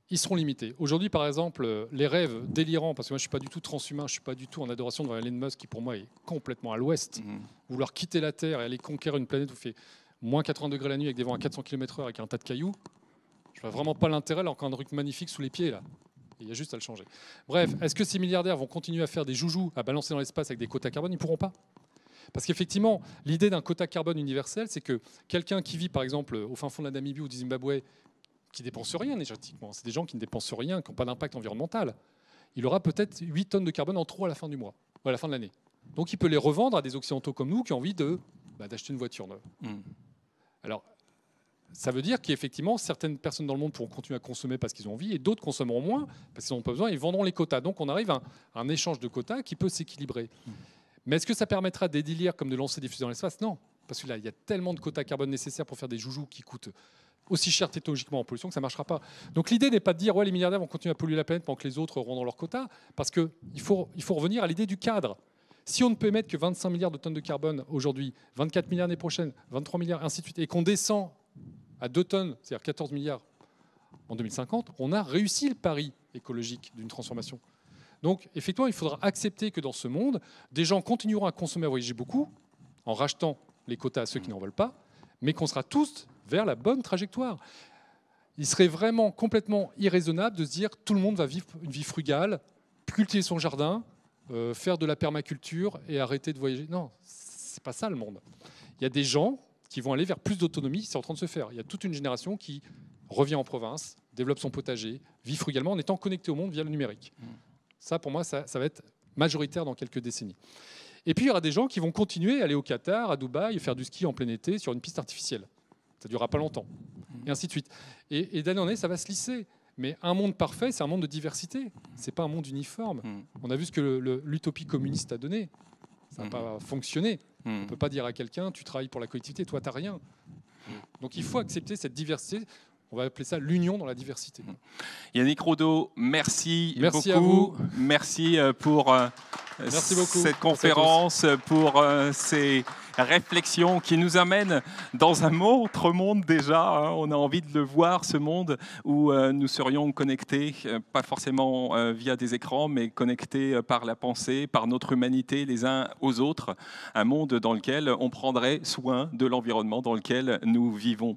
[SPEAKER 2] ils seront limités. Aujourd'hui, par exemple, les rêves délirants, parce que moi je ne suis pas du tout transhumain, je ne suis pas du tout en adoration devant Elon Musk, qui pour moi est complètement à l'ouest. Vouloir quitter la Terre et aller conquérir une planète où il fait moins 80 degrés la nuit avec des vents à 400 km/h avec un tas de cailloux, je ne vois vraiment pas l'intérêt alors qu'on a un truc magnifique sous les pieds là. Il y a juste à le changer. Bref, est-ce que ces milliardaires vont continuer à faire des joujoux, à balancer dans l'espace avec des quotas carbone? Ils ne pourront pas. Parce qu'effectivement, l'idée d'un quota carbone universel, c'est que quelqu'un qui vit par exemple au fin fond de la Namibie ou du Zimbabwe, qui ne dépensent rien énergétiquement, c'est des gens qui ne dépensent rien, qui n'ont pas d'impact environnemental, il aura peut-être 8 tonnes de carbone en trop à la fin du mois, ou à la fin de l'année. Donc il peut les revendre à des Occidentaux comme nous qui ont envie d'acheter une voiture neuve. Alors, ça veut dire qu'effectivement, certaines personnes dans le monde pourront continuer à consommer parce qu'ils ont envie, et d'autres consommeront moins parce qu'ils n'en ont pas besoin, et vendront les quotas. Donc on arrive à un échange de quotas qui peut s'équilibrer. Mais est-ce que ça permettra des délires comme de lancer des fusées dans l'espace? Non, parce que là, il y a tellement de quotas carbone nécessaires pour faire des joujoux qui coûtent aussi cher technologiquement en pollution que ça ne marchera pas. Donc l'idée n'est pas de dire les milliardaires vont continuer à polluer la planète pendant que les autres auront dans leur quota, parce qu'il faut revenir à l'idée du cadre. Si on ne peut émettre que 25 milliards de tonnes de carbone aujourd'hui, 24 milliards l'année prochaine, 23 milliards, ainsi de suite, et qu'on descend à 2 tonnes, c'est-à-dire 14 milliards en 2050, on a réussi le pari écologique d'une transformation. Donc effectivement, il faudra accepter que dans ce monde, des gens continueront à consommer, à voyager beaucoup, en rachetant les quotas à ceux qui n'en veulent pas, mais qu'on sera tous vers la bonne trajectoire. Il serait vraiment complètement irraisonnable de se dire tout le monde va vivre une vie frugale, cultiver son jardin, faire de la permaculture et arrêter de voyager. Non, c'est pas ça le monde. Il y a des gens qui vont aller vers plus d'autonomie, c'est en train de se faire. Il y a toute une génération qui revient en province, développe son potager, vit frugalement en étant connecté au monde via le numérique. Ça, pour moi, ça va être majoritaire dans quelques décennies. Et puis, il y aura des gens qui vont continuer à aller au Qatar, à Dubaï, faire du ski en plein été sur une piste artificielle. Ça ne durera pas longtemps. Et ainsi de suite. Et d'année en année, ça va se lisser. Mais un monde parfait, c'est un monde de diversité. Ce n'est pas un monde uniforme. On a vu ce que l'utopie communiste a donné. Ça n'a pas fonctionné. On ne peut pas dire à quelqu'un, tu travailles pour la collectivité, toi, tu n'as rien. Donc il faut accepter cette diversité. On va appeler ça l'union dans la diversité.
[SPEAKER 1] Yannick Rodeau, merci beaucoup.
[SPEAKER 2] À vous.
[SPEAKER 1] Merci pour cette conférence, pour ces réflexions qui nous amènent dans un autre monde déjà. On a envie de le voir, ce monde où nous serions connectés, pas forcément via des écrans, mais connectés par la pensée, par notre humanité les uns aux autres. Un monde dans lequel on prendrait soin de l'environnement dans lequel nous vivons.